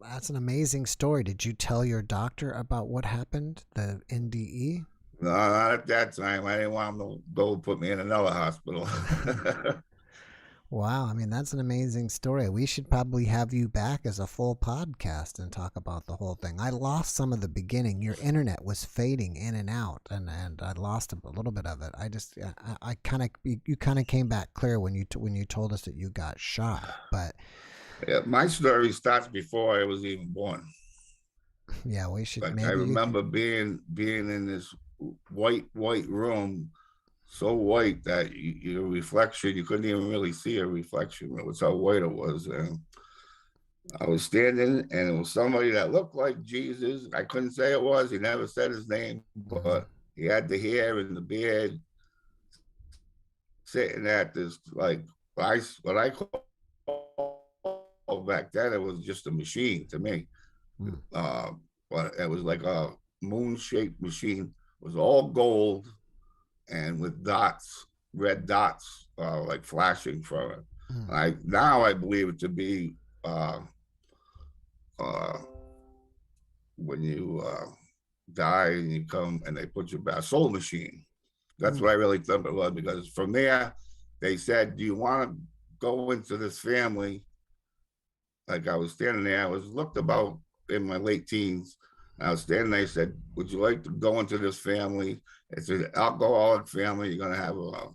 That's an amazing story. Did you tell your doctor about what happened, the NDE? No, not at that time. I didn't want him to go put me in another hospital. Wow. I mean, that's an amazing story. We should probably have you back as a full podcast and talk about the whole thing. I lost some of the beginning. Your internet was fading in and out, and I lost a little bit of it. You kind of came back clear when you told us that you got shot, but yeah, my story starts before I was even born. Yeah, we should. Like, maybe I remember being in this white room, so white that your reflection, you couldn't even really see a reflection. It was how white it was. And I was standing, and it was somebody that looked like Jesus. I couldn't say it was. He never said his name, but he had the hair and the beard, sitting at this, like, what I call back then, it was just a machine to me. But it was like a moon-shaped machine. It was all gold and with dots, red dots, like flashing from it. Now I believe it to be when you die and you come and they put you back, a soul machine. That's what I really thought it was, because from there they said, do you want to go into this family like I was standing there, I was looked about in my late teens. I was standing there, I said, would you like to go into this family? It's an alcoholic family. You're going to have a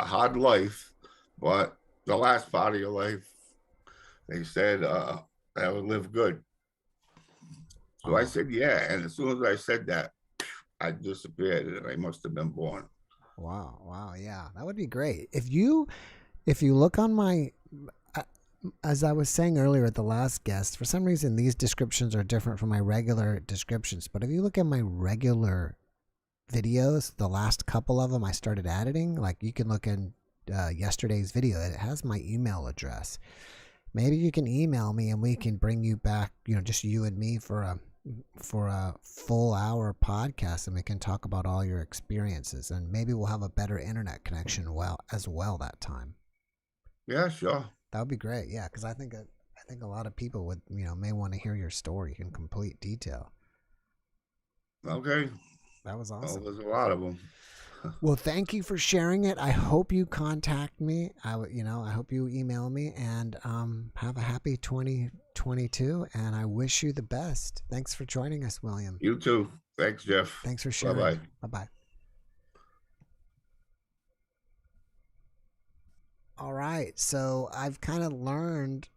hard life, but the last part of your life, they said, I would live good. So I said, yeah. And as soon as I said that, I disappeared and I must have been born. Wow. Wow. Yeah, that would be great. If you look on my, as I was saying earlier at the last guest, for some reason, these descriptions are different from my regular descriptions. But if you look at my regular videos, the last couple of them I started editing, like you can look in yesterday's video, it has my email address. Maybe you can email me and we can bring you back, just you and me for a full hour podcast, and we can talk about all your experiences, and maybe we'll have a better internet connection as well that time. Yeah, sure. That would be great. Yeah, because I think a lot of people would may want to hear your story in complete detail. Okay. That was awesome. Well, there's a lot of them. Well, thank you for sharing it. I hope you contact me. I hope you email me, and have a happy 2022. And I wish you the best. Thanks for joining us, William. You too. Thanks, Jeff. Thanks for sharing. Bye-bye. Bye-bye. All right. So I've kind of learned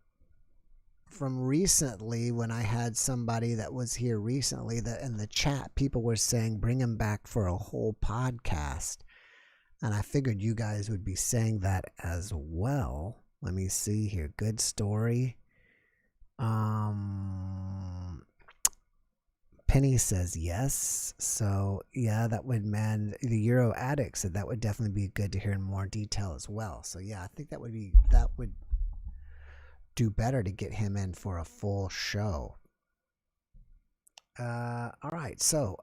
from recently, when I had somebody that was here recently, that in the chat people were saying bring him back for a whole podcast, and I figured you guys would be saying that as well. Let me see here. Good story. Penny says yes. So yeah, that would, man, the Euro Addict said that would definitely be good to hear in more detail as well. So yeah, I think that would do better to get him in for a full show. All right. So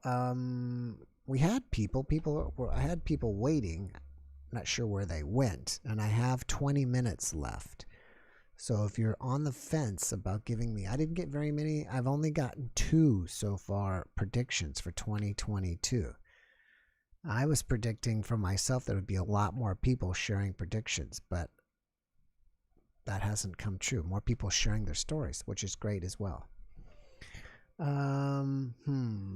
we had I had people waiting. Not sure where they went, and I have 20 minutes left. So if you're on the fence about giving me, I didn't get very many. I've only gotten 2 so far predictions for 2022. I was predicting for myself there would be a lot more people sharing predictions, but that hasn't come true. More people sharing their stories, which is great as well.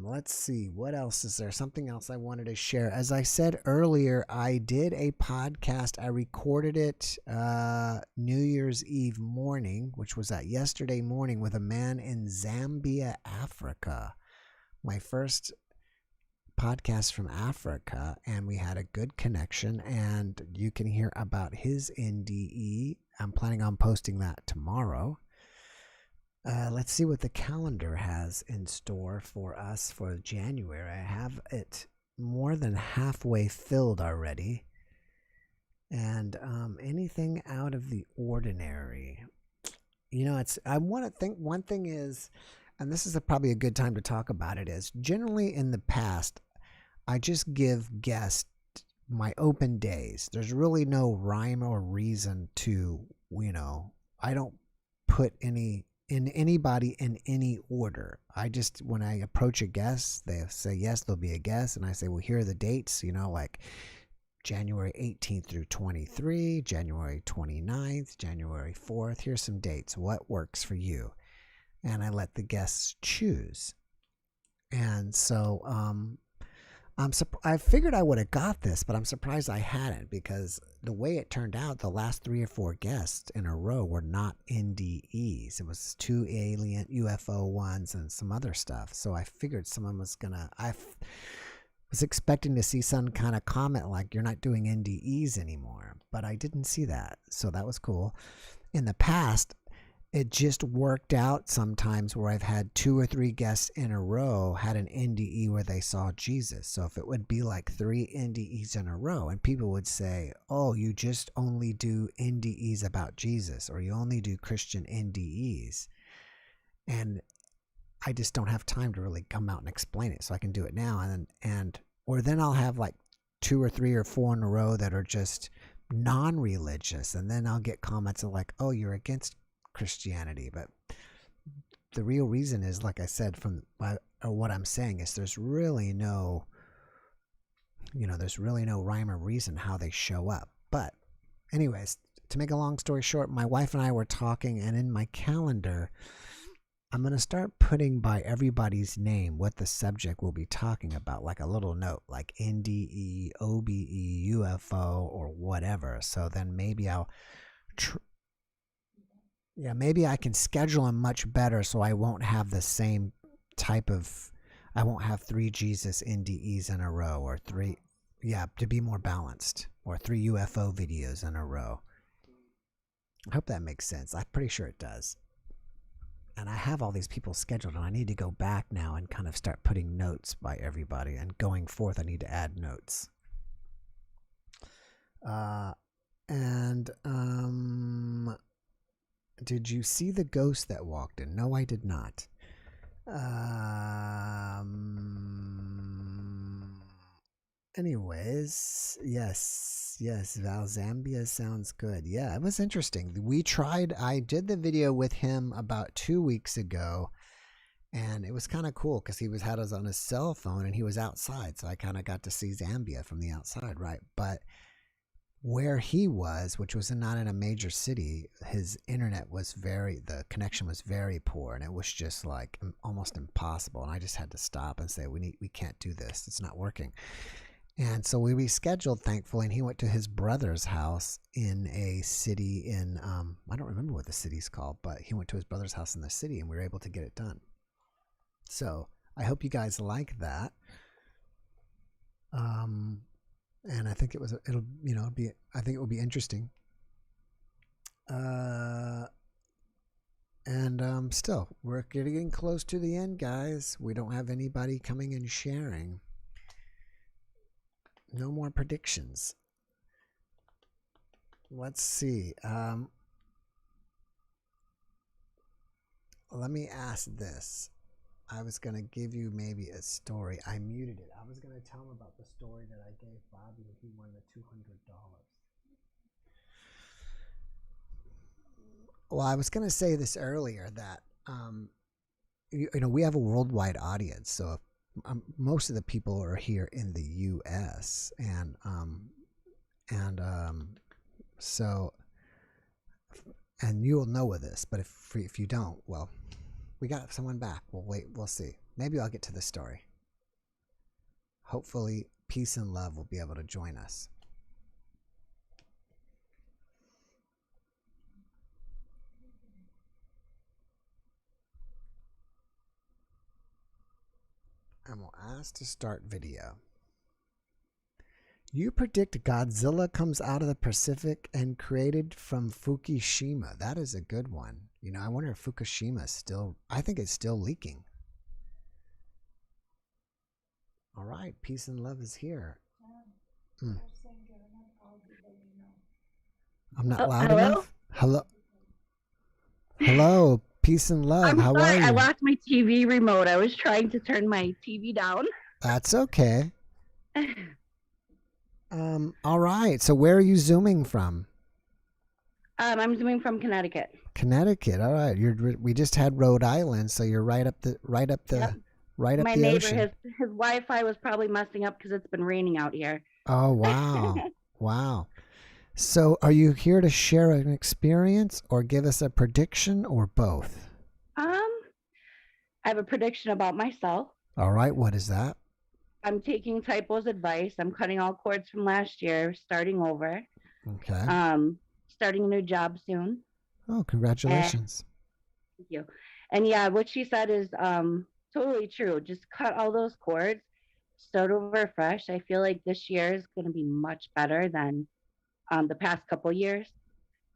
Let's see. What else is there? Something else I wanted to share. As I said earlier, I did a podcast. I recorded it New Year's Eve morning, which was yesterday morning, with a man in Zambia, Africa. My first podcast from Africa, and we had a good connection, and you can hear about his NDE. I'm planning on posting that tomorrow. Let's see what the calendar has in store for us for January. I have it more than halfway filled already. And anything out of the ordinary. I want to think one thing is, and this is probably a good time to talk about it, is generally in the past, I just give guests my open days. There's really no rhyme or reason to, I don't put anybody in any order. I just, when I approach a guest, they say yes, there'll be a guest, and I say, well, here are the dates, like January 18th through 23, January 29th, January 4th. Here's some dates. What works for you? And I let the guests choose. And so I figured I would have got this, but I'm surprised I hadn't, because the way it turned out, the last 3 or 4 guests in a row were not NDEs. It was 2 alien UFO ones and some other stuff. So I figured someone was I was expecting to see some kind of comment like, you're not doing NDEs anymore, but I didn't see that. So that was cool. In the past, it just worked out sometimes where I've had 2 or 3 guests in a row had an NDE where they saw Jesus. So if it would be like 3 NDEs in a row, and people would say, oh, you just only do NDEs about Jesus, or you only do Christian NDEs. And I just don't have time to really come out and explain it. So I can do it now. Or then I'll have like 2 or 3 or 4 in a row that are just non-religious. And then I'll get comments like, oh, you're against Christianity. But the real reason is, like I said, what I'm saying is there's really no rhyme or reason how they show up. But anyways, to make a long story short, my wife and I were talking, and in my calendar, I'm going to start putting by everybody's name what the subject will be talking about, like a little note, like NDE, OBE, UFO, or whatever. So then maybe maybe I can schedule them much better so I won't have the same type of, I won't have 3 Jesus NDEs in a row, or 3, to be more balanced, or 3 UFO videos in a row. I hope that makes sense. I'm pretty sure it does. And I have all these people scheduled, and I need to go back now and kind of start putting notes by everybody. And going forth, I need to add notes. Did you see the ghost that walked in? No, I did not. Anyways, yes, Val, Zambia sounds good. Yeah, it was interesting. I did the video with him about 2 weeks ago, and it was kind of cool because he had us on his cell phone and he was outside, so I kind of got to see Zambia from the outside, right? But where he was, which was not in a major city, his internet was the connection was very poor, and it was just like almost impossible. And I just had to stop and say, we can't do this. It's not working. And so we rescheduled, thankfully, and he went to his brother's house in a city in, I don't remember what the city's called, but he went to his brother's house in the city, and we were able to get it done. So I hope you guys like that. And I think it will be interesting. Still, we're getting close to the end, guys. We don't have anybody coming and sharing. No more predictions. Let's see. Let me ask this. I was going to give you maybe a story. I muted it. I was going to tell him about the story that I gave Bobby when he won the $200. Well, I was going to say this earlier that, we have a worldwide audience. So most of the people are here in the U.S. and you will know of this, but if you don't, well, we got someone back. We'll wait. We'll see. Maybe I'll get to the story. Hopefully, Peace and Love will be able to join us. And we'll ask to start video. You predict Godzilla comes out of the Pacific and created from Fukushima. That is a good one. I wonder if Fukushima is still, I think it's still leaking. All right, Peace and Love is here. I'm not loud enough? Hello? Hello, Peace and Love. How are you? I lost my TV remote. I was trying to turn my TV down. That's okay. All right. So where are you zooming from? I'm zooming from Connecticut. Connecticut. All right. We just had Rhode Island, so you're right up the Yep. My the neighbor, ocean. his Wi-Fi was probably messing up because it's been raining out here. Oh wow. Wow. So are you here to share an experience or give us a prediction or both? I have a prediction about myself. All right. What is that? I'm taking Typo's advice. I'm cutting all cords from last year, starting over. Okay. Starting a new job soon. Oh, congratulations. Thank you. And yeah, what she said is totally true. Just cut all those cords, start over fresh. I feel like this year is going to be much better than the past couple years.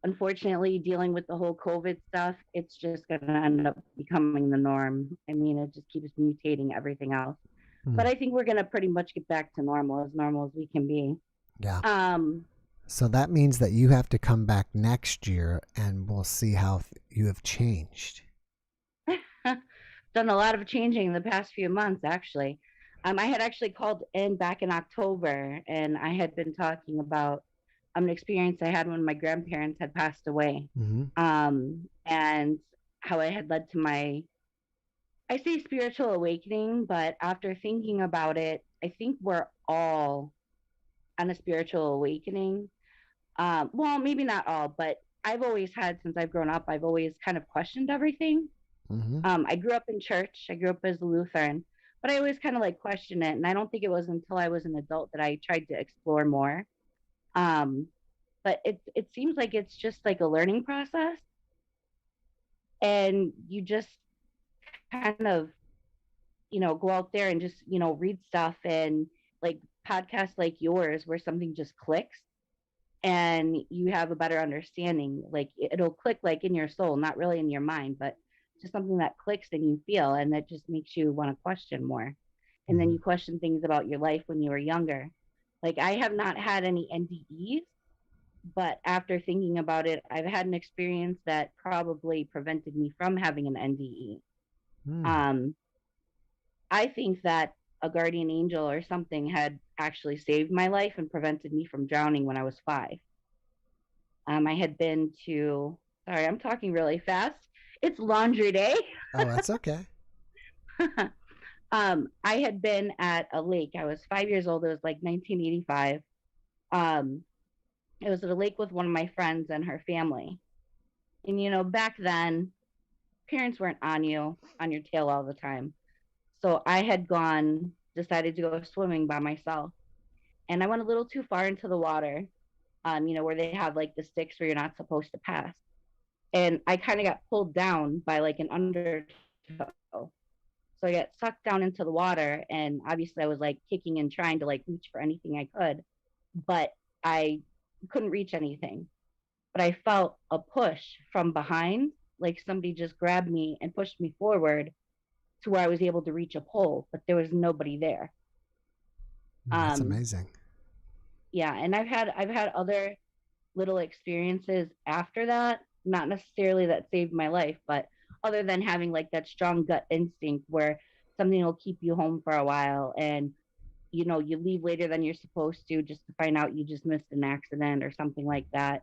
Unfortunately, dealing with the whole COVID stuff, it's just going to end up becoming the norm. I mean, it just keeps mutating everything else. But I think we're going to pretty much get back to normal as we can be. Yeah. So that means that you have to come back next year and we'll see how you have changed. Done a lot of changing in the past few months, actually. I had actually called in back in October, and I had been talking about an experience I had when my grandparents had passed away, and how it had led to my, I say spiritual awakening, but after thinking about it, I think we're all on a spiritual awakening. Well, maybe not all, but I've always had, since I've grown up, I've always kind of questioned everything. I grew up in church. I grew up as a Lutheran, but I always kind of like questioned it. And I don't think it was until I was an adult that I tried to explore more. But it seems like it's just like a learning process, and you just kind of, go out there and just, read stuff and like podcasts like yours where something just clicks and you have a better understanding. Like it'll click like in your soul, not really in your mind, but just something that clicks and you feel, and that just makes you want to question more. And then you question things about your life when you were younger. Like I have not had any NDEs, but after thinking about it, I've had an experience that probably prevented me from having an NDE. I think that a guardian angel or something had actually saved my life and prevented me from drowning when I was 5. I had been to, sorry, I'm talking really fast. It's laundry day. Oh, that's okay. I had been at a lake. I was 5 years old. It was like 1985. It was at a lake with one of my friends and her family. And, back then, parents weren't on your tail all the time. So I had decided to go swimming by myself. And I went a little too far into the water, where they have like the sticks where you're not supposed to pass. And I kind of got pulled down by like an undertow. So I got sucked down into the water, and obviously I was like kicking and trying to like reach for anything I could, but I couldn't reach anything. But I felt a push from behind, like somebody just grabbed me and pushed me forward to where I was able to reach a pole, but there was nobody there. That's amazing. Yeah, and I've had other little experiences after that, not necessarily that saved my life, but other than having like that strong gut instinct where something will keep you home for a while, and you leave later than you're supposed to just to find out you just missed an accident or something like that.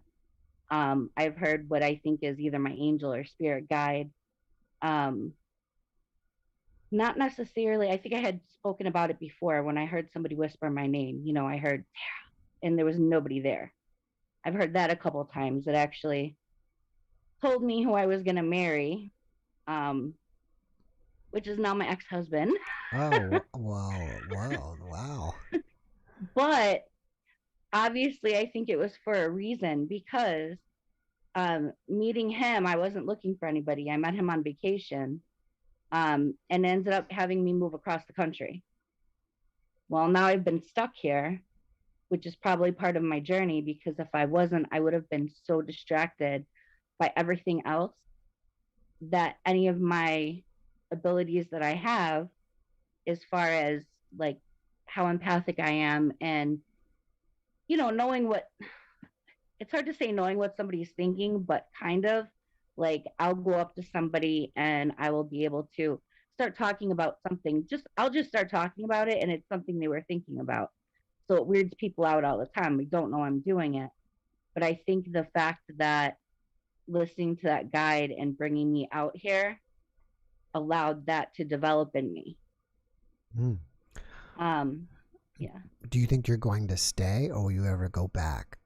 I've heard what I think is either my angel or spirit guide. Not necessarily, I think I had spoken about it before when I heard somebody whisper my name. I heard, and there was nobody there. I've heard that a couple of times. It actually told me who I was going to marry, which is now my ex-husband. Oh, wow. But obviously, I think it was for a reason, because meeting him, I wasn't looking for anybody. I met him on vacation, and ended up having me move across the country. Well, now I've been stuck here, which is probably part of my journey, because if I wasn't, I would have been so distracted by everything else that any of my abilities that I have, as far as like how empathic I am, and knowing it's hard to say knowing what somebody's thinking, but kind of like I'll go up to somebody and I will be able to start talking about something. I'll just start talking about it, and it's something they were thinking about. So it weirds people out all the time. We don't know I'm doing it. But I think the fact that listening to that guide and bringing me out here allowed that to develop in me. Yeah. Do you think you're going to stay, or will you ever go back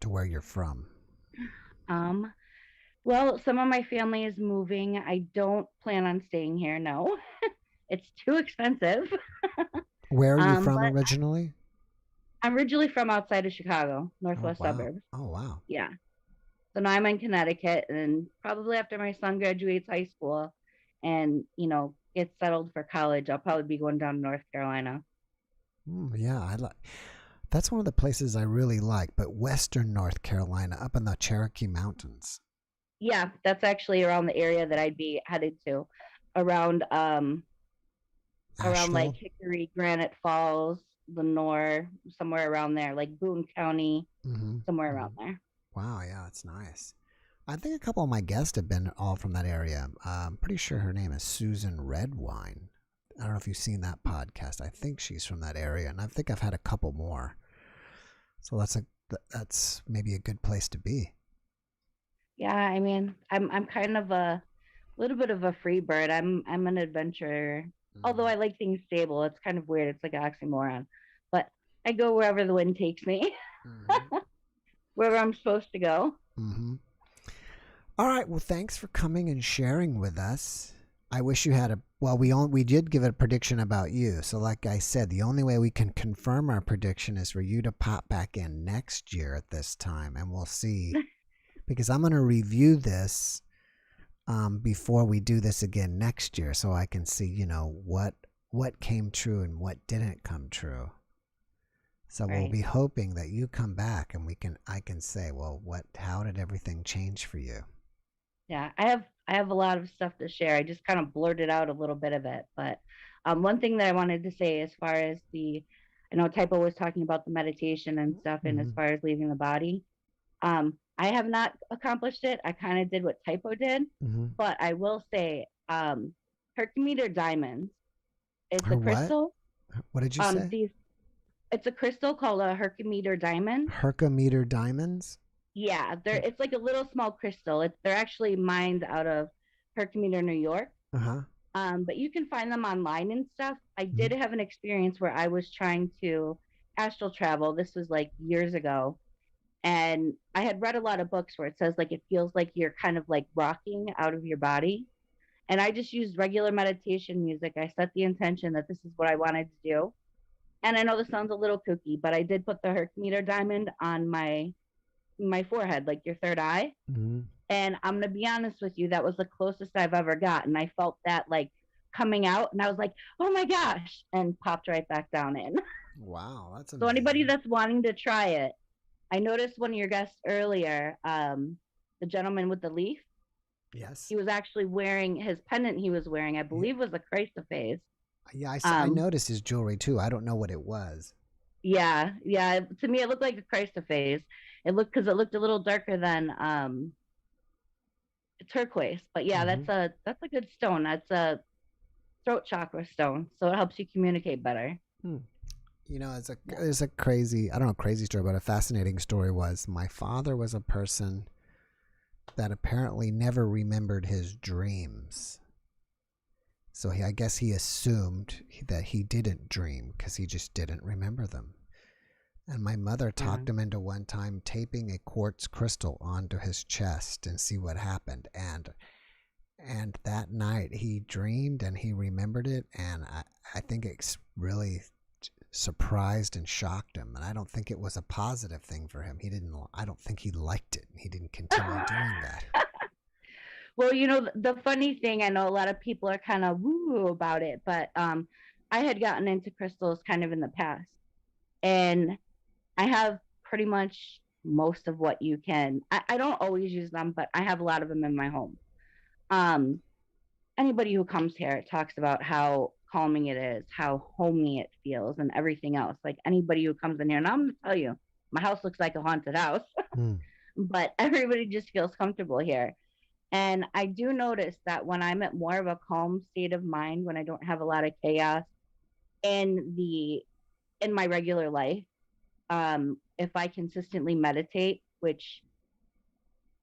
to where you're from? Well, some of my family is moving. I don't plan on staying here. No, it's too expensive. Where are you from originally? I'm originally from outside of Chicago, northwest suburbs. Oh, wow. Yeah. So now I'm in Connecticut, and probably after my son graduates high school and, gets settled for college, I'll probably be going down to North Carolina. Yeah, that's one of the places I really like, but Western North Carolina, up in the Cherokee Mountains. Yeah, that's actually around the area that I'd be headed to, around like Hickory, Granite Falls, Lenore, somewhere around there, like Boone County, somewhere around there. Wow, yeah, that's nice. I think a couple of my guests have been all from that area. I'm pretty sure her name is Susan Redwine. I don't know if you've seen that podcast. I think she's from that area, and I think I've had a couple more. So that's maybe a good place to be. Yeah, I mean, I'm kind of a little bit of a free bird. I'm an adventurer. Although I like things stable. It's kind of weird. It's like an oxymoron. But I go wherever the wind takes me. where I'm supposed to go. Mm-hmm. All right. Well, thanks for coming and sharing with us. I wish you had we did give a prediction about you. So like I said, the only way we can confirm our prediction is for you to pop back in next year at this time, and we'll see. Because I'm going to review this before we do this again next year, so I can see, what came true and what didn't come true. So Right. we'll be hoping that you come back and I can say, well, how did everything change for you? Yeah, I have a lot of stuff to share. I just kind of blurted out a little bit of it, but one thing that I wanted to say, as far as I know Typo was talking about the meditation and stuff, and as far as leaving the body, I have not accomplished it. I kind of did what Typo did, but I will say, Herkimeter diamonds. It's a What? crystal. What did you say? It's a crystal called a Herkimeter diamond. Herkimeter diamonds? Yeah, it's like a little small crystal. They're actually mined out of Herkimeter, New York. But you can find them online and stuff. I did have an experience where I was trying to astral travel. This was like years ago. And I had read a lot of books where it says like it feels like you're kind of like rocking out of your body. And I just used regular meditation music. I set the intention that this is what I wanted to do. And I know this sounds a little kooky, but I did put the Herkimeter diamond on my forehead, like your third eye. And I'm gonna be honest with you, that was the closest I've ever gotten. I felt that like coming out, and I was like, oh my gosh, and popped right back down in. Wow, that's amazing. So anybody that's wanting to try it, I noticed one of your guests earlier, the gentleman with the leaf. Yes. He was actually wearing his pendant. He was wearing, I believe, was a chrysoprase. Yeah, I noticed his jewelry too. I don't know what it was. Yeah. To me, it looked like a chrysoprase. It looked a little darker than turquoise. But yeah, that's a good stone. That's a throat chakra stone, so it helps you communicate better. There's a crazy, I don't know, crazy story, but a fascinating story was my father was a person that apparently never remembered his dreams. So I guess he assumed that he didn't dream because he just didn't remember them. And my mother talked him into one time taping a quartz crystal onto his chest and see what happened. And that night he dreamed and he remembered it. And I think it's really surprised and shocked him. And I don't think it was a positive thing for him. I don't think he liked it. He didn't continue doing that. Well, the funny thing, I know a lot of people are kind of woo about it, but I had gotten into crystals kind of in the past. And I have pretty much most of what you can. I don't always use them, but I have a lot of them in my home. Anybody who comes here talks about how calming it is, how homey it feels, and everything else. Like anybody who comes in here, and I'm going to tell you, my house looks like a haunted house, but everybody just feels comfortable here. And I do notice that when I'm at more of a calm state of mind, when I don't have a lot of chaos in my regular life, if I consistently meditate, which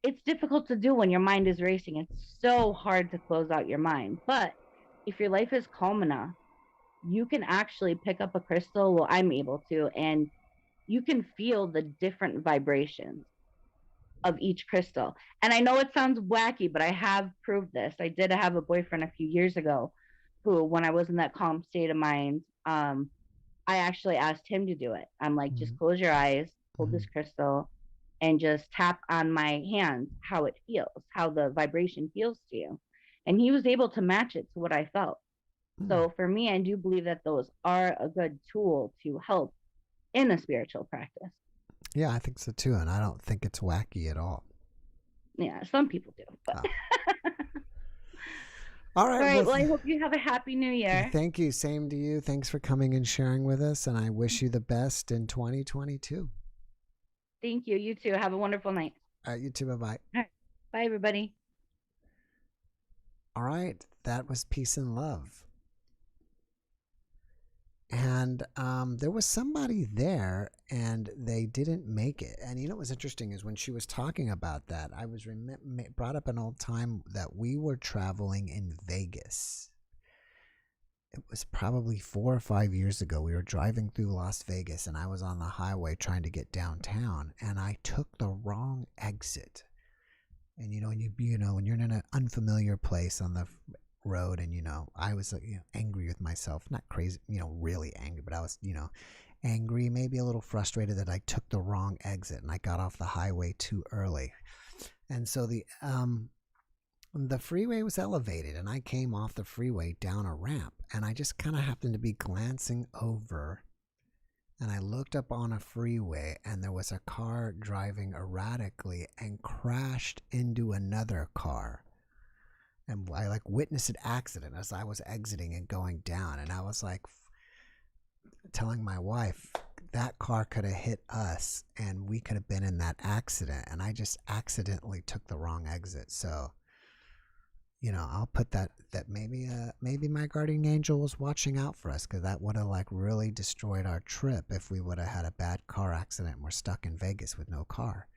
it's difficult to do when your mind is racing. It's so hard to close out your mind. But if your life is calm enough, you can actually pick up a crystal. Well, I'm able to, and you can feel the different vibrations of each crystal. And I know it sounds wacky, but I have proved this. I did have a boyfriend a few years ago who, when I was in that calm state of mind, I actually asked him to do it. I'm like, just close your eyes, hold this crystal, and just tap on my hand how it feels, how the vibration feels to you. And he was able to match it to what I felt. So for me, I do believe that those are a good tool to help in a spiritual practice. Yeah, I think so too. And I don't think it's wacky at all. Yeah, some people do. But All right. All right. Well, I hope you have a happy new year. Thank you. Same to you. Thanks for coming and sharing with us. And I wish you the best in 2022. Thank you. You too. Have a wonderful night. All right. You too. Bye-bye. All right. Bye, everybody. All right. That was Peace and Love. And there was somebody there and they didn't make it. And what was interesting is when she was talking about that, I was brought up an old time that we were traveling in Vegas. it was probably 4 or 5 years ago. We were driving through Las Vegas, and I was on the highway trying to get downtown, and I took the wrong exit. And when when you're in an unfamiliar place on the road, and I was angry with myself, not crazy, really angry, but I was angry, maybe a little frustrated that I took the wrong exit and I got off the highway too early. And so the freeway was elevated, and I came off the freeway down a ramp, and I just kind of happened to be glancing over, and I looked up on a freeway, and there was a car driving erratically and crashed into another car. And I witnessed an accident as I was exiting and going down, and I was telling my wife that car could have hit us and we could have been in that accident, and I just accidentally took the wrong exit. So I'll put that maybe my guardian angel was watching out for us, because that would have really destroyed our trip if we would have had a bad car accident and we're stuck in Vegas with no car.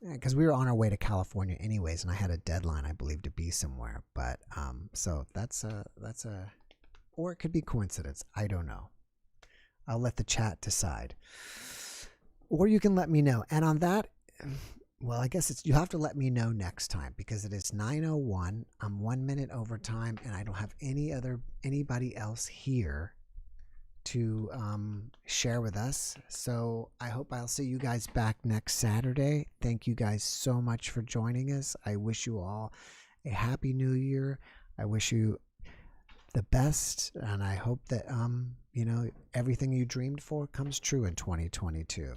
Because we were on our way to California anyways, and I had a deadline, I believe, to be somewhere. But so that's a or it could be coincidence. I don't know. I'll let the chat decide, or you can let me know. And on that, well, I guess you have to let me know next time, because it is 9:01. I'm 1 minute over time, and I don't have anybody else here to share with us. So I hope I'll see you guys back next Saturday. Thank you guys so much for joining us. I wish you all a happy new year. I wish you the best, and I hope that everything you dreamed for comes true in 2022.